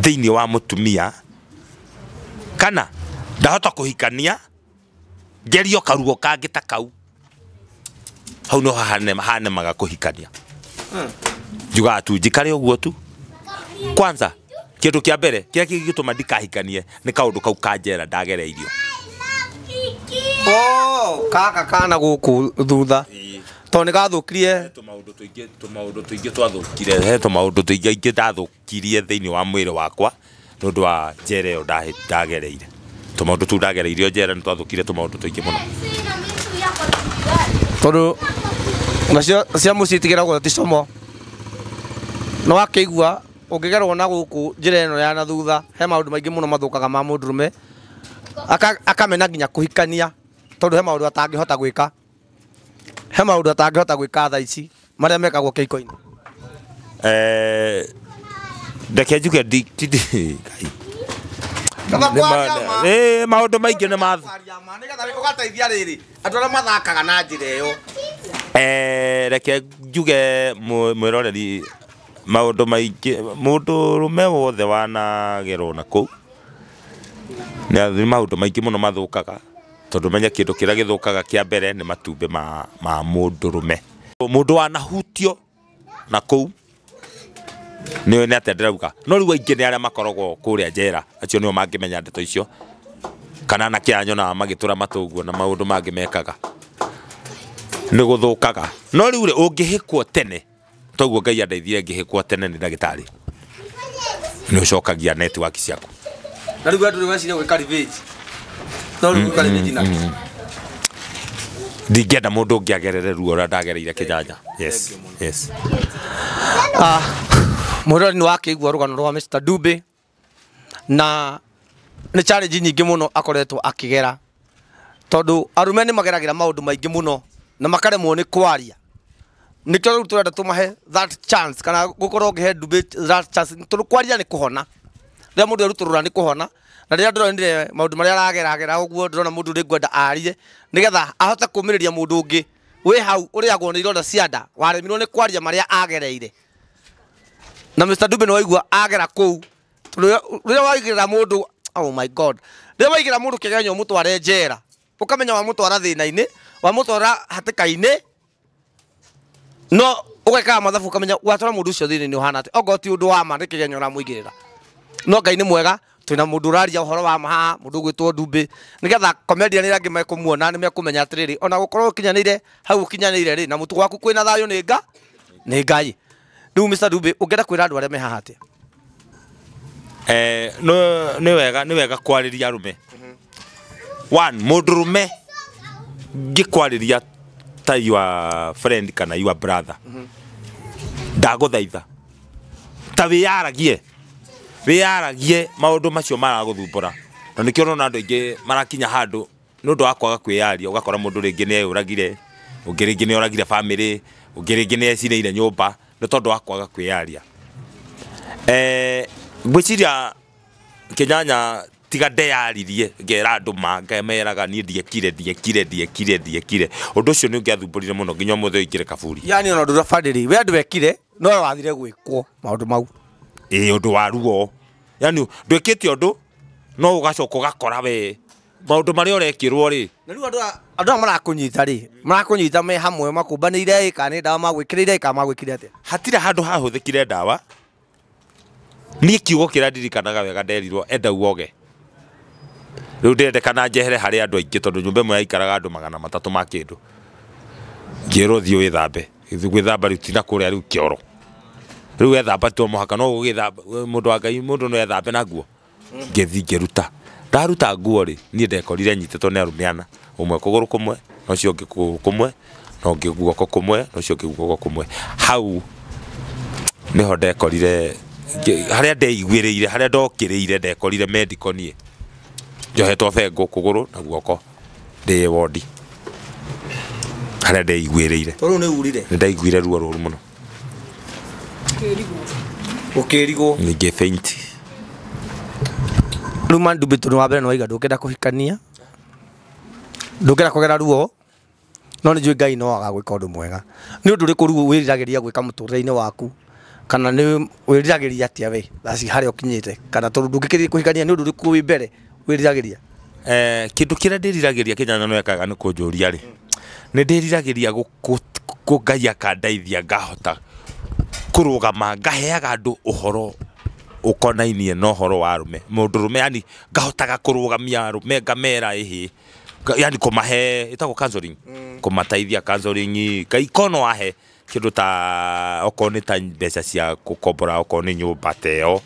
thĩinĩ wa mũtumia kana ndahota kũhikania ngerio karuo kangĩ ta kau hau no hanemaga kũhikania njugaga tu njikare ũguo tu kwanza kĩndũ kĩa mbere kĩrĩa kĩngĩtũma ndikahikanie nĩ kaũndũ kau kanjera ndagereirio kaka kana gũkũ thutha tondũ nĩ gathũkirie tũmaũndũ tũingĩ twathũkire he tũmaũndũ tũingĩ ndathũkirie thĩinĩ wa mwĩrĩ wakwa nĩ ũndũ wa njera ĩyo ndagereire tũmaũndũ tu ndagereirio njera nĩ twathũkire tũmaũndũ tũingĩ mũno tondũ nacio cia mũciĩ itigĩragwo ti como no wakĩigua ũngĩgerwo na gũkũ njĩra ĩno ya na thutha he maũndũ maingĩ mũno mathũkaga ma mũndũrũme akamena nginya kũhikania tondũ he maũndũ atangĩhota gwĩka thaa ici marĩa mekagwo kĩhiko-inĩ ndeke njuge maũndũ maingĩ nĩ ũgateithia rĩrĩ andũ arĩa mathakaga na njĩra ĩyo reke njuge mwĩroreri maũndũ maingĩ mũndũrũme wothe wanagerwo na kũu nĩ maũndũ maingĩ mũno mathũkaga tondũ menya kĩndũ kĩrĩa gĩthũkaga kĩa mbere nĩ matumbĩ ma mũndũrũme mũndũ wanahutio na kũu nĩ atĩa ndĩrauga no rĩu aingĩ nĩ arĩa makoragwo kũrĩa njera acio nĩo mangĩmenya ndeto icio kana anake anyonaga magĩtũra matũguo na maũndũ mangĩ mekaga nĩ gũthũkaga no rĩu ũngĩhĩkwo tene toguo Ngai andeithire ngĩhĩkwo tene nĩ ndagĩtarĩ nĩ ũcokagia network ciaku na rĩu andũ nĩmeciria gwĩka revenge no rĩu gwĩka revenge na ndingĩenda mũndũ ũngĩagerere ruo ũrĩa ndagereire kĩnyanya yes mũrori nĩ wakĩigua rũgano rwa Mr. Dube na nĩ challenge nyingĩ mũno akoretwo akĩgera tondũ arume nĩ mageragĩra maũndũ maingĩ mũno na makaremwo nĩ kwaria nĩkĩo rĩu tũrenda tũmahe that chance kana gũkorwo ngĩhe Dube that chance tondũ kwaria nĩ kũhona rĩrĩa mũndũ erutũrũra nĩ kũhona na rĩrĩa ndĩronire maũndũ marĩa arageragera ũguo ndĩrona mũndũ ndĩngwenda arie nĩgetha ahote kũmĩrĩria mũndũ ũngĩ wĩ hau ũrĩagwo nĩ ironda cia nda waremirwo nĩ kwaria marĩa agereire na Mr. Dube nĩ waigua agera kũu rĩrĩa waigĩrĩra mũndũ oh my god rĩrĩa waigĩra mũndũ kĩgeranyo mũtware njera ũkamenya wamũtwara thĩna-inĩ wamũtwara hatĩka-inĩ no ũgekaga mathabu ũkamenya watwara mũndũ ũcio thĩna-inĩ ũhana atĩ ongorwo ti ũndũ wa ma nĩ kĩgeranyo ũramũigĩrĩra no Ngai nĩ mwega twina mundu uraria uhoro wa maha mundu gwitwo Ndumbi nigetha comedian ira ngime kumuona ni mekumenya atiriri ona gukorwo kinyanire hau ukinyanire ri na mutu waku kwina thayo ni ngai riu Mr Ndumbi ungenda kwira andu aria me haha atia no ni wega kwariria arume one mundurume ngikwariria ta your friend kana your brother ndaguthaitha ta wiyaragie maundu macio maraguthumbura na nikio urona andu aingi marakinya handu nundu wa kwaga kwiyaria ugakora mundu ringi ni eyuragire ungi ringi ni oragire family ungi ringi ni ecireire nyumba ni tondu wa kwaga kwiyaria ngwiciria Kinyanya tiga ndeyaririe ngera andu ngemeraga ni ndiekire undu ucio ni ungiathumburire muno nginya muthe ikire kaburi yani ona ndura family we andu wekire no wathire gwikwo maundu mau undu wa ruo yani ndwikite undu no ugacoka ugakora we maundu maria urekirwo ri na riu andu marakunyita me hamwe makumbanire kana ndawa magwikirire kana magwikire atia hatire handu hahuthikire ndawa ni kiugo kirandirikanaga wega nderirwo enda uoge riu ndendekana njehere hari andu aingi tondu nyumba imwe yaikaraga andu 300 ma kindu ngirwo thio withambe gwithamba riu tina kuria riu kioro riu ethamba to muhaka no gugithamba mundu wa Ngai mundu no ethambe na nguo ngethi ngeruta ndaruta nguo ri ni ndekorire nyitetwo ni arumiana umwe kuguru kumwe no cio ngi kuguru kumwe no ngi guoko kumwe no cio ngi guoko kumwe hau niho ndekorire haria ndeiguiriire haria ndokiriire ndekorire medical nie njohetwo bengo kuguru na guoko ndi wodi haria ndeiguiriire toru ni urire ndaiguire ruo ruru muno ukirigo nge faint Ruma Ndumbi tundu wa mbere no waiga ndukenda kuhikania ndukenda kugera ruo no ni njui Ngai no agagwika undu mwega ni undu riku ruo wiriragiria gwika muturire-ini waku kana ni wiriragiria atia we basi haria ukinyite kana tondu ndungikiri kuhikania ni undu riku wi mbere wiriragiria kindu kiria ndiriragiria Kinyanya no ekaga ni kunjuria ri ni ndiriragiria Ngai akandeithia ngahota kurugama ngaheaga andu uhoro ukonainie no horo wa arume mundurume yani ngahotaga kurugamia arume ngamera yani kumahe itago counseling kumataithia counseling ikono wahe kindu ta okoni ta mbeca cia gukombora okoni nyumba teo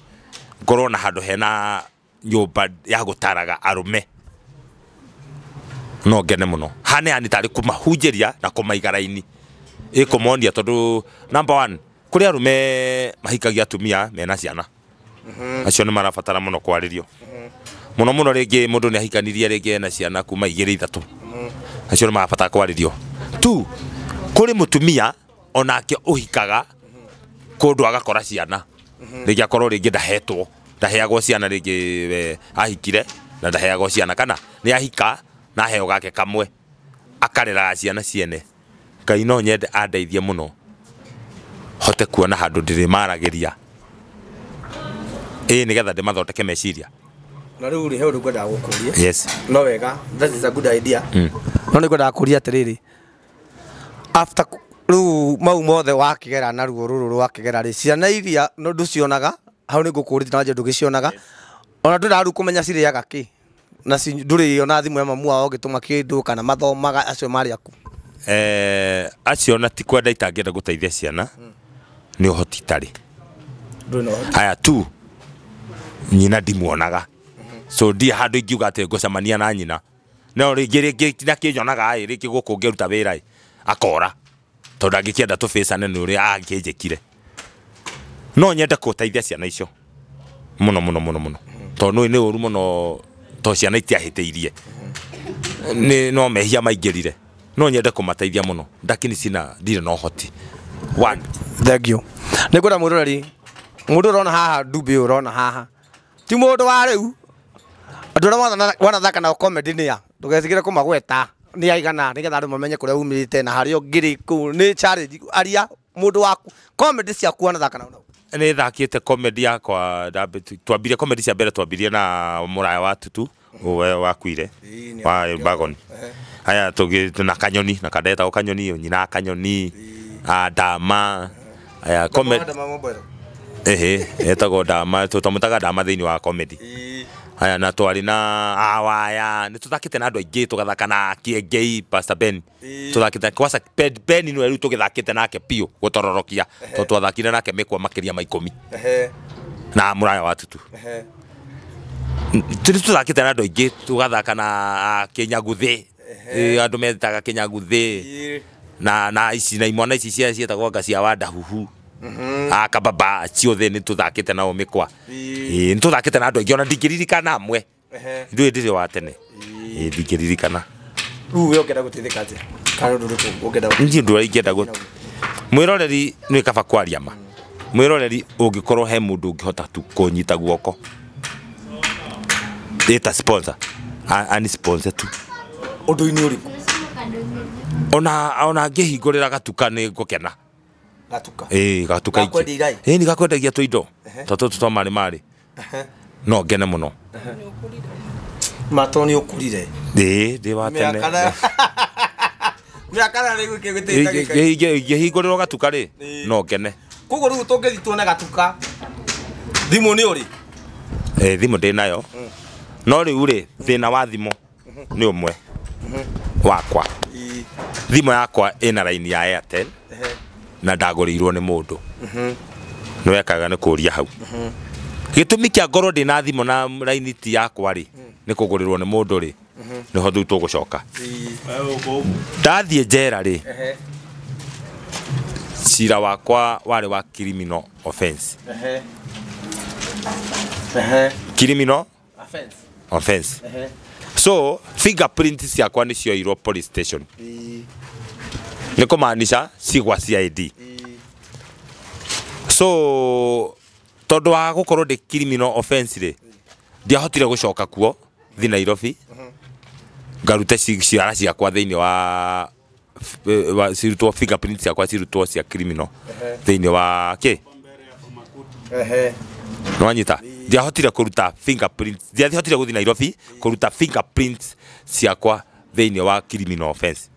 ngorwo na handu hena nyumba ya gutaraga arume no ngene muno hane ani tari kumahunjiria na kumaigaraini ikumonia tondu number 1 kuri arume mahikagia atumia mena ciana acio ni marabatara muno kwaririo muno ringi mundu ni ahikanirie ringi na ciana kuma 2-3 acio ni marabatara kwaririo tu kuri mutumia onake uhikaga kundu agakora ciana ringi akorwo ringi ndaheagwo ciana ringi ahikire na ndaheagwo ciana kana ni ahika na heo gake kamwe akarera ciana ciene Ngai no nyende andeithie muno hote kuona handu ndiri maragiria nigetha ndimathondeke meciria na riu ri he undu ngwenda gukuria yes no wega that is a good idea no ni ngwenda kuria atiriri after riu mau mothe wakigera na ruo ruru wakigera ri ciana iria no nducionaga hau ni ngukurite na nje ndugicionaga ona ndiraru kumenya ciriaga ki na nduri ona thimu ya mamu wao gituma kindu kana mathomaga acio mari aku acio na ti kwenda itangenda guteithia ciana ni uhoti tari haya tu nyina ndimuonaga so ndi handu ingiuga ati ngucamania na nyina no ringi na kinyonaga ringi guku ngiruta wira akora tondu angikienda tubicane ni uri anginjikire no nyende guteithia ciana icio muno tondu ni uru muno to ciana itiahiteirie ni no mehia maingirire no nyende kumateithia muno ndakini sina ndire no hoti one thank you nigura murori mundu rona haha Ndumbi urona haha ti mundu wa riu andu wana thaka na comedy ni ya ndugethigire kumagweta ni aigana nigetha andu mamenye kuria umirite na hario ngiri ku ni challenge aria mundu waku comedy cia kuona thaka na ni thakite comedy yakwa twambirie comedy cia mbere twambirie na muraya wa tutu we wakuire wa Bagon haya tuna kanyoni na kadeta o kanyoni nyina kanyoni ndama haya comedy etago ndama tutamutaga ndama thiini wa comedy Haya na twari na awaya ni tuthakite na andu aingi tugathaka na Kiengei Pastor Ben tuthakite kwasa Ben ni riu tugithakite nake pio gutororokia to twathakire nake mekwa makiria ma 10 na Muraya wa Tutu tuthakite na andu aingi tugathaka na Kinyaguthi andu metaga Kinyaguthi na ici na imwana ici cietagwo Ngacia wa Ndahuhu akababa ciothe ni tuthakite nao mikwa ni tuthakite na andu aingi ona ndingiririkana amwe ndui ndiri wa tene ndingiririkana riu we ukenda gutithika atia kana nduriku ukenda nji ndu ingenda gut mwiroreri ni kaba kwaria ma mwiroreri ungikorwo he mundu ungihota tu kunyita guoko eta sponsor ani sponsor tu undu-ini uriku ona ngihingurira gatuka ni ngukena gatuka gatuka iki ni gakwendagia tu indo to mari no ngene muno matoni ukurire ndi wa tene miakana ni gwikigutithia ngihingurira gatuka ri no ngene koguo riu tungithi tuone gatuka thimu ni uri thimu ndi nayo no riu ri thina wa thimu ni umwe wakwa thimu yakwa ina line ya Airtel na ndagoreirwo ni mundu no ekaga ni kuria hau gitumi kia ngoro ndi na thimu na line ti yakwa ri ni kugurirwo ni mundu ri ni ho thu tugucoka ndathie njera ri cira wakwa wari wa criminal offense criminal offense so fingerprint ciakwa ni cioirwo police station ni kumaanisha cigwa CID so tondu wa gukorwo ndi criminal offense ri ndiahotire gucoka kuo thi Nairobi ngarute ciara ciakwa thiini wa cirutwo fingerprint ciakwa cirutwo cia criminal thiini wa ki nwanyita ndiahotire kuruta fingerprint ndiahotire guthi Nairobi kuruta fingerprint ciakwa thiini wa criminal offense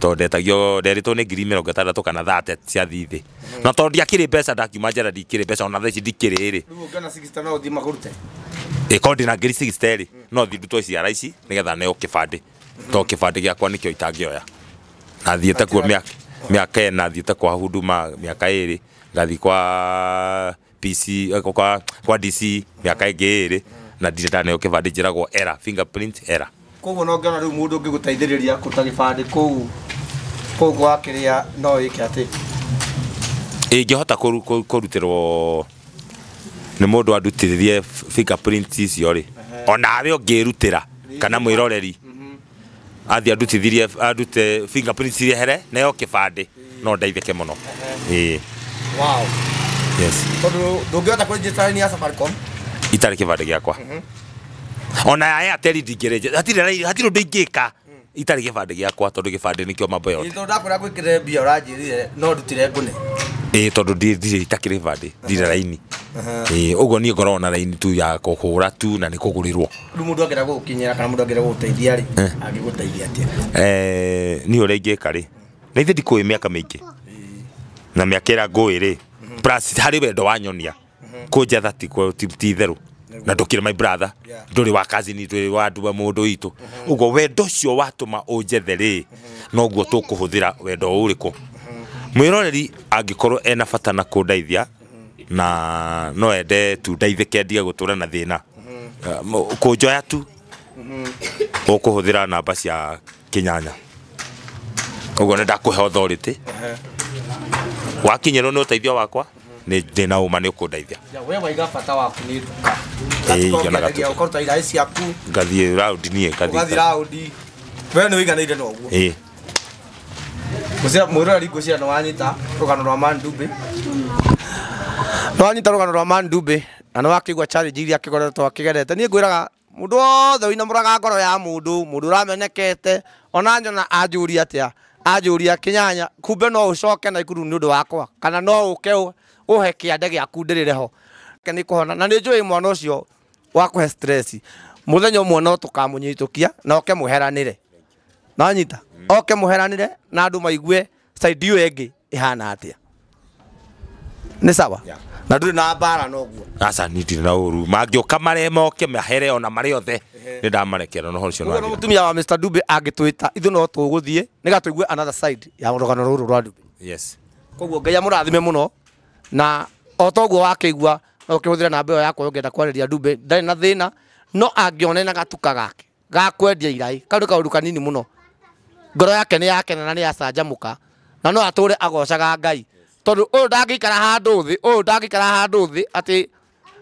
to ndetagio nderitwo ni 60 kana 30 cia thithi na to ndiakire mbeca ndakiuma njera ndikire mbeca ona thaici ndikire ri riu ngana 60 no thi magurute kondi na ngiri 60 ri no thi ndutwo ciara ici nigetha neo kibande to kibande giakwa nikio itangioya na thiete kuo miaka ena thiete kwa huduma miaka iri ngathi kwa PC kwa DC miaka iri na ndire neo kibande njiragwo error fingerprint error koguo no ngana riu mundu ngigutaithiriria kuta gibande kou kwa kiria no iki ati ingihota kurutirwo ni mundu andutiririe fingerprint icio ri onawe ungirutira kana mwiroreri athi andute fingerprint iria here neo kibande no ndeithike muno wow yes tondu ndungihota kuregister ni ya Safaricom itari kibande giakwa ona ya Airtel ndingireje hatire ndingika itari kibande giakwa tondu kibande nikio mambo yote tondu ndakora gwikire mbia uranjirire no ndutire ngune tondu ndire itakire kibande ndire raini uguo ni ngoro na raini tu ya kuhura tu na ni kugurirwo riu mundu angera gukinyira kana mundu angera guteithia ri angiguteithia atia ni uri ngika ri na ithe ndikuwi miaka mingi na miaka ira ngui ri plus hari wendo wanyonia kunjetha ti theru na ndukire my brother nduri wa cousin nduri wa nduba mundu itu uguo wendo cio watuma unjethe ri no guo tukuhuthira wendo uriku mwiroreri angikorwo ena bata na kundeithia na no ende tu ndeithike ndige gutura na thina kunjoya tu ukuhuthira namba cia Kinyanya uguo ni ndakuhe authority wakinyirwo ni uteithio wakwa ni ndina uma ni ukundeithia we waiga bata waku ni nduka ngona gatuka ukoruta irai ciaku ngathie round nie ngathie round we ni wiganire no guo gucia mwiroreri gucia no wanyita rugano rwa Mandumbe no wanyita rugano rwa Mandumbe na no wakigwa challenge iria kigoretwo akigerete ni ngwiraga mundu wothe wina muraga ngoro ya mundu uramenekete ona nyona anjuria atia anjuria Kinyanya kumbe no ucoke na ikuru ni undu wakwa kana no uke uhe kiande giaku ndirire ho ni kuhona na ni njui mwana ucio wakuhe stress muthenya umwe no tukamunyitukia na oke muheranire na nyita oke muheranire na andu maigue side iyo engi ihana atia Nĩ sawa. Yeah. Na ndũrĩ na mbara noguo. Aca nitire na uru mangĩoka mare moke mahere ona marĩ othe nĩ ndamarekera no hocio no mutumia wa Mr Dube angĩtwĩta ithu no tũgũthiĩ nĩga tũigue another side ya rũgano rũrũ rwa Dube. Yes. Koguo Ngai amũrathime mũno na o toguo wakĩigua no ũkĩhũthĩra namba ĩyo yakwa ũngĩenda kwarĩria Dube ndarĩ na thĩna no angĩone na gatuka gake gakwendia irai kaũndũ kaũndũ kanini mũno ngoro yake nĩ yakena na nĩ yacanjamũka na no atũre agocaga Ngai tondũ ũyũ ndangĩikara handũ thĩ atĩ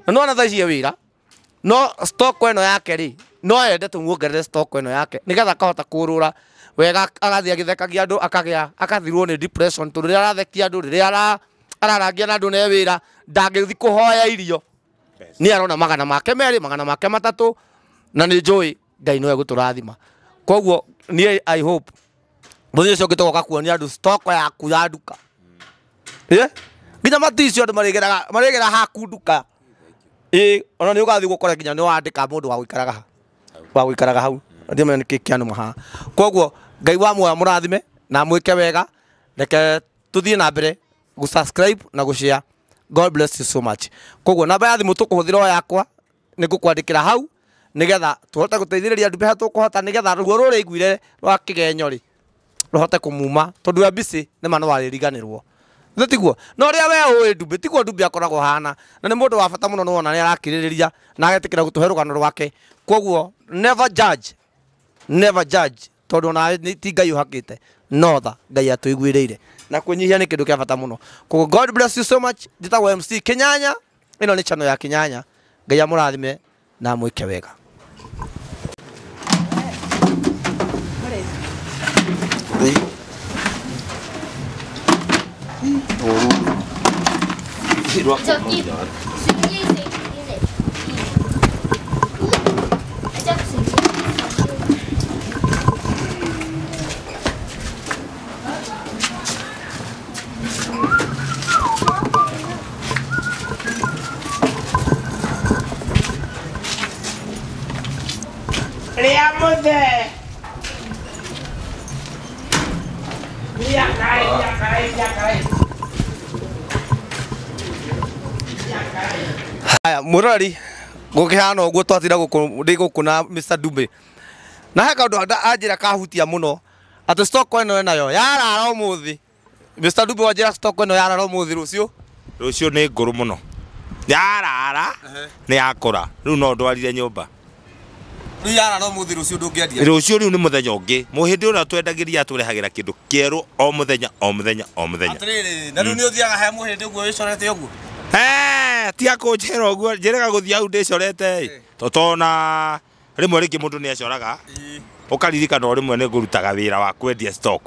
no na thaicie wĩra no stock ĩno yake rĩ no ende tũmuongerere stock ĩno yake nĩgetha akahota kũrũra wega agathiĩ agĩthekagia andũ akathirwo nĩ depression tondũ rĩrĩa arathekia andũ rĩrĩa ararangia na andũ nĩ wĩra ndangĩthi kũhoya irio nĩ arona magana make merĩ magana make matatũ na nĩ njũĩ Ngai no egũtũrathima koguo niĩ I hope mũthenya ũcio ũngĩ tũgoka kuonia andũ stock yaku ya nduka nginya maticio andũ marĩgera haku nduka ona nĩ ũgathiĩ gũkora nginya nĩ wandĩka mũndũ wa gũikaraga hau ndĩmenya nĩkĩ kĩanũma haha koguo Ngai wa muoyo mũrathime na mwĩke wega reke tũthiĩ na mbere gũ-subscribe na gũ-share. God bless you so much. Koguo namba ya thimũ tũkũhũthĩra o yakwa nĩ ngũkwandĩkĩra hau nĩgetha tũhote gũteithĩrĩria Dube tũkũhota nĩgetha ruo rũrĩ iguire rwa kĩgenyo rĩ rũhote kũmuma tondũ ya busy nĩ ma no warĩriganĩrwo tiguo no rĩa we ũĩ Dube tiguo Dube akoragwo hana na nĩ mũndũ wa bata mũno nĩwona nĩ arakirĩrĩria na agetĩkĩra gũtũhe rũgano rwake koguo never judge tondũ na ti Ngai ũhakĩte no tha Ngai atũiguĩrĩire na kwĩnyihia nĩ kĩndũ kĩa bata mũno koguo God bless you so much njĩtagwo MC Kĩnyanya ĩno nĩ channel ya Kĩnyanya Ngai amũrathime na mwĩke wega. Haya murori gũkĩhana ũguo twatira gũkũ na Mr Dube na he kaũndũ anjĩra kahutia mũno atĩ stock ĩno nayo yarara ũmũthĩ Mr Dube wanjĩra stock ĩno yarara ũmũthĩ rũciũ nĩ ngũrũ mũno yarara nĩ yakũra rĩu no ndwarire nyũmba yarara ũmũthĩ rũciũ ndũngĩendia rũciũ rĩu nĩ mũthenya ũngĩ mũhĩndĩ ũrĩa twendagĩria atũrehagĩra kĩndũ kĩerũ o mũthenya atĩrĩrĩ na rĩu nĩ ũthiaga he mũhĩndĩ ũguo wĩcorete ũguo tiga kũnjĩra ũguo njĩraga gũthiĩ hau ndĩcorete totona rĩmwe rĩngĩ mũndũ nĩ acoraga ũkaririkana rĩmwe nĩ ngũrutaga wĩra wa kwendia stock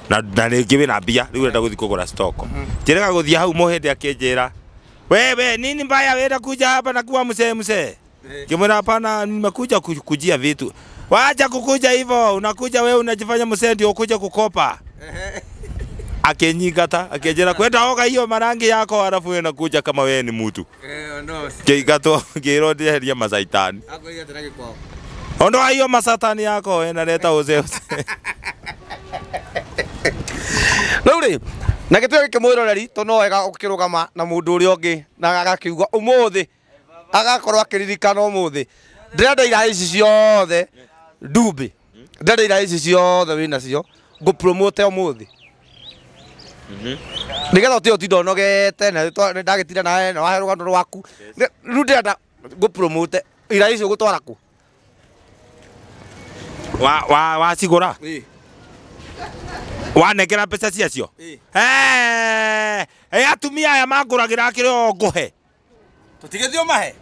na rĩngĩ wĩna mbia rĩu ũrenda gũthiĩ kũgũra stock njĩraga gũthiĩ hau mũhĩndĩ akĩnjĩra wewe nini mbaya wenda kuja hapa na kuwa mzee kimwena hapana nimekuja kujia vitu wacha kukuja hivyo unakuja wewe unajifanya mzee ndio ukuja kukopa akenyigata akejera kwenda oga hiyo marangi yako halafu wewe unakuja kama wewe ni mtu keigato kirodia masaitani ondoa hiyo masatani yako wewe naleta uzee Rĩu na gĩtũĩ gĩkĩ mwĩroreri to no wega ũkĩrũgama na mũndũ ũrĩa ũngĩ na agakiuga ũmũthĩ agakorwo akĩririkana ũmũthĩ ndĩrenda irai ici ciothe Dube ndĩrenda irai ici ciothe wĩna cio ngũ promote ũmũthĩ nĩgetha ũtĩ ũtinda ũnogete na ndagĩtinda nawe na wahe rũgano rwaku rĩu ndĩrenda ngũ promote irai icio gũtwara kũ wacigũra wanengera mbeca ciacio atumia aya mangũragĩra kĩrĩ o ngũhe tũtigĩthio mahe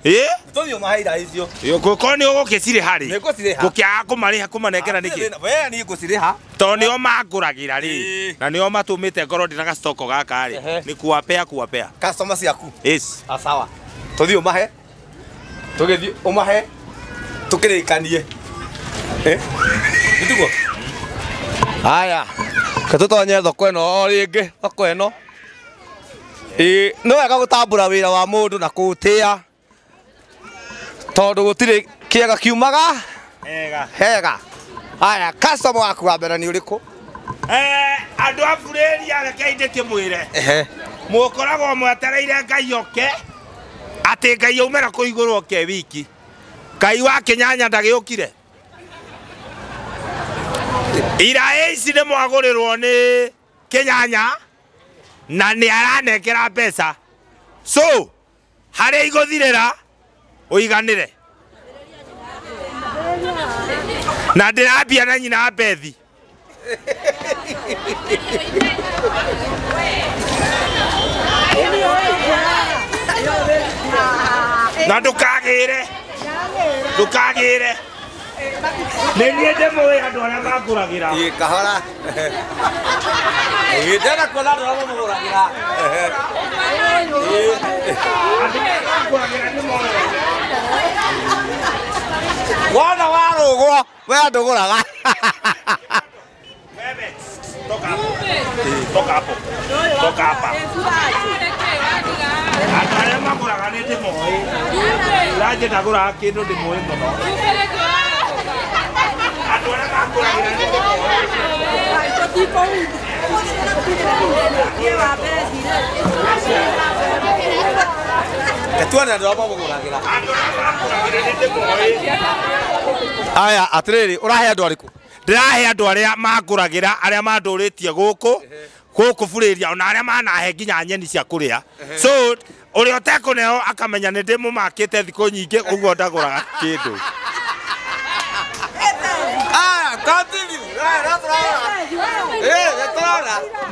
tũthio mahe irai icio ko nĩ ũgũgĩcirĩ harĩ gũkĩaga kũmarĩha kũmanengera nĩkĩ we niĩ ngũcirĩha to nĩo mangũragĩra rĩ na nĩo matũmĩte ngoro ndĩ na gacitoko gaka rĩ nĩ kuwapea customer ciaku sawa tũthio mahe tũgĩthio ũmahe tũkĩrĩkanie nĩtiguo haya katũtonye thoko ĩno o rĩngĩ thoko ĩno no wega gũtambũra wĩra wa mũndũ na kũũtĩa tondũ gũtirĩ kĩega kiumaga hega haya customer waku wa mbere nĩ ũrĩkũ andũ a burĩria reke inde kĩmwĩre mukoragwo mwetereire Ngai oke ati Ngai aumera ku iguru oke wiki Ngai wa Kinyanya ndagiukire ira ici nĩ mwagurirwo nĩ Kinyanya na nĩ aranekera mbeca so harĩa igũthirĩra ũiganĩre na ndĩrambia na nyina Bethi na ndũkagĩre nĩ niĩ ndĩmũĩ andũ arĩa makũragĩra kahora ndĩrenda kuona andũ arĩa mamũgũragĩra wona warũgwo we ndũgũraga toka hapo andũ arĩa magũraga nĩ ndĩmũĩ ranjĩ ndagũraga kĩndũ ndĩmũĩ mũno andũ arĩa makũragĩra nĩ tuone andũ arĩa mamũgũragĩra aya atĩrĩrĩ ũrahe andũ arĩkũ ndĩrahe andũ arĩa makũragĩra arĩa mandũrĩtie gũkũ bũrĩria ona arĩa manahe nginya nyeni cia kũrĩa so ũrĩa ũtekũneo akamenya nĩ ndĩmũmakĩte thikũ nyingĩ ũguo ndagũraga kĩndũ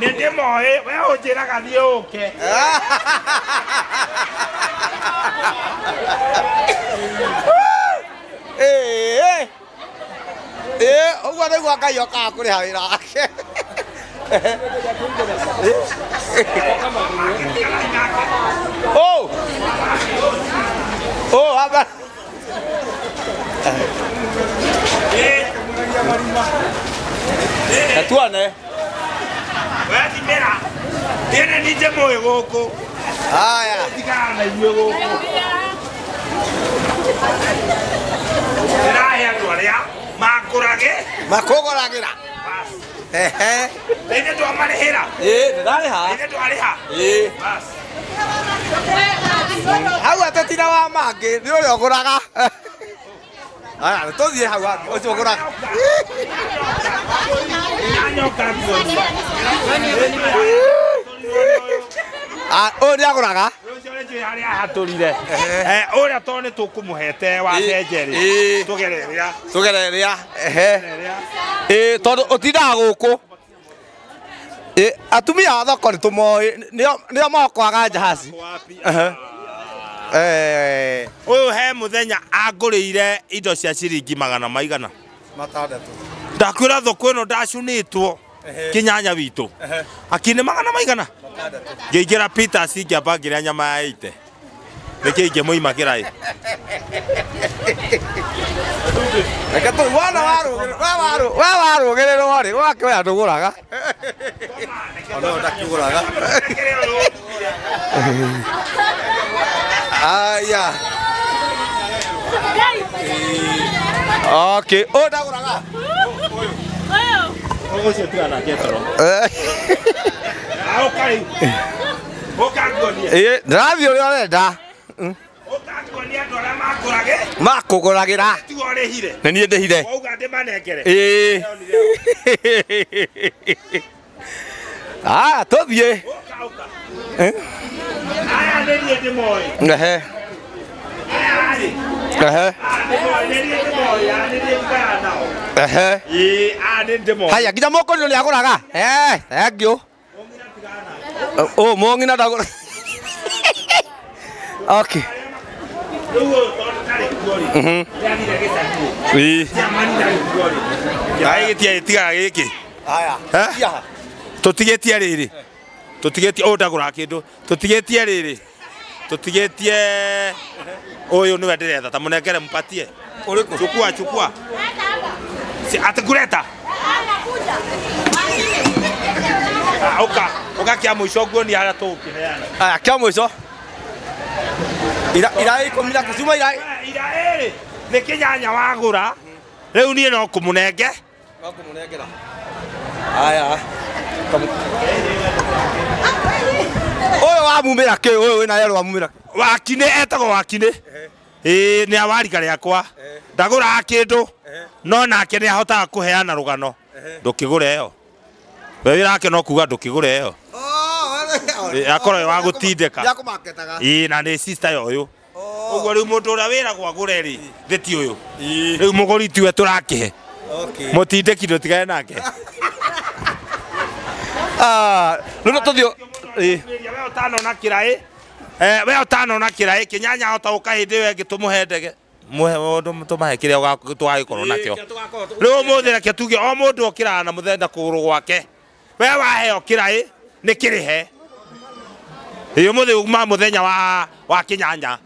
nĩ ndĩmoĩ we ũnjĩraga thiĩ ũke ũguo nĩguo Ngai okaga kũrĩha wĩra wake tuone wethimĩra ndĩrĩ nĩ ndĩmũĩ gũkũ haya tigana na inyuĩ gũkũ ndĩrahe andũ arĩa makũgũragĩra nĩ twamarĩhĩra ndĩrarĩha hau atetina wa mangĩ nĩ ũrĩa ũgũraga aya nĩtũthiĩ hau hangĩ ũcio ũgũraga ũyũ nĩ agũraga hatũrire ũrĩa tondũ nĩ tũkũmũhete wa cenjerĩ tũgererĩa tondũ ũtindaga gũkũ atumia a thoko nĩ tũmoĩ nĩo mokwaga jahazi ũyũ he mũthenya angũrĩire indo cia ciringi 600 ndakwĩra thoko ĩno ndacunĩtwo Kinyanya witũ akine 600 ngĩingĩra Peters ngĩamba ngĩrĩa nyama ya 80 nĩkĩ ingĩmũimakĩra reke tũ wona warũgĩrĩrwo rĩ wake we ndũgũraga ona ndakĩgũraga aya okay ndagũraga ũcio tigana ketoro ndĩrathiĩ ũrĩa ũrenda makũgũragĩra nĩ niĩ ndĩhire aya tũthiĩ haya nginya mũkũrinũ nĩ agũraga thengiũ mũng'ina ndagũra okay tigaga gĩkĩ tũtigĩtie rĩrĩ tũtigĩtie ndagũraga kĩndũ tũtigĩtie rĩrĩ tũtigĩtie ũyũ nĩwe ndĩretha ta mũnengere mpatie chukua atakuleta oka kia mũico guo ni ara tũkĩneana aya kia mũico ira 10 kũcuma ira ĩrĩ nĩ Kinyanya wagũra rĩu niĩ no kũmũnengera aya Oyo wa mumira ke oyo wina yero wa mumira. Wakine etagwo Wakine. Ni awarika riakwa. Ndagura kindu. No nake ni ahotaga kuheana rugano. Ndukigure yo. We wirake no kuga ndukigure yo. Akoro wa gutindeka. Ya kumaketaga. Na ni sister yoyo. Uguo riu mundu uria wiragwo agure ri theti uyu. Riu muguri tiwe turakihe. Okay. Mutindeki ndutigane nake. Nuno tuthio. We utanona kirai. We utanona kirai Kinyanya hota ukahindi we ngitumuhe ndege. Mundu tumahe kiria twagikorwo nakio. Riu muthi reke tuge o mundu okiraga na muthenda kuguru gwake. We waheo kirai ni kirihe. Iyo muthi uma muthenya wa Kinyanya.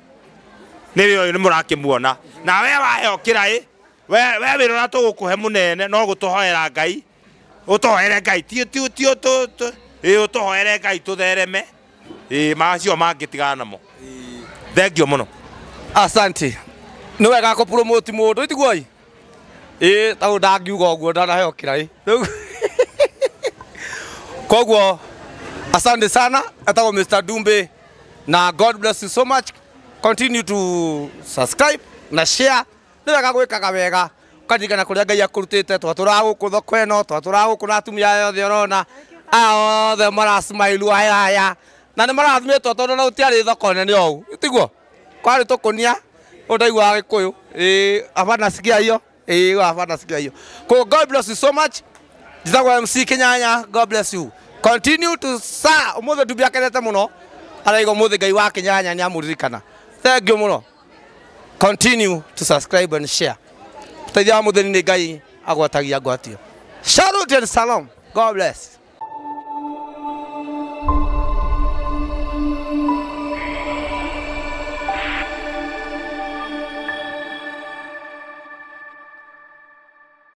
Niwe ni murakimuona. Na we waheo kirai we wirora tugukuhe munene no gutuhoera Ngai. Utohere Ngai ti utohere Ngai tuthereme. Macio mangitigana namo. Thengio muno. Asante. Ni wega ko promote mundu itiguoi. Tau ndangiuga uguo ndanaheo kirai. Koguo asante sana atago Mr. Dumbe na God bless you so much. Continue to subscribe na share. Ni wega gwikaga wega. Kadigana kuria Ngai akurutite twatura guku thoko eno twatura guku na atumia yothe urona othe mara smile haya na ni marathimetwo tondu na utiari thoko nene ou itiguo kwari tukunia undaigua Gikuyu abana sikia hiyo abana sikia hiyo. God bless you so much. Jitagwo MC Kinyanya. God bless you. Continue to serve. Umuthe Dumbe akenete muno araigo muthe Ngai wa Kinyanya ni amuririkana. Thank you muno. Continue to subscribe and share. Teithia mutheni ni Ngai agwatagia gwatio. Shalom and salam. God bless.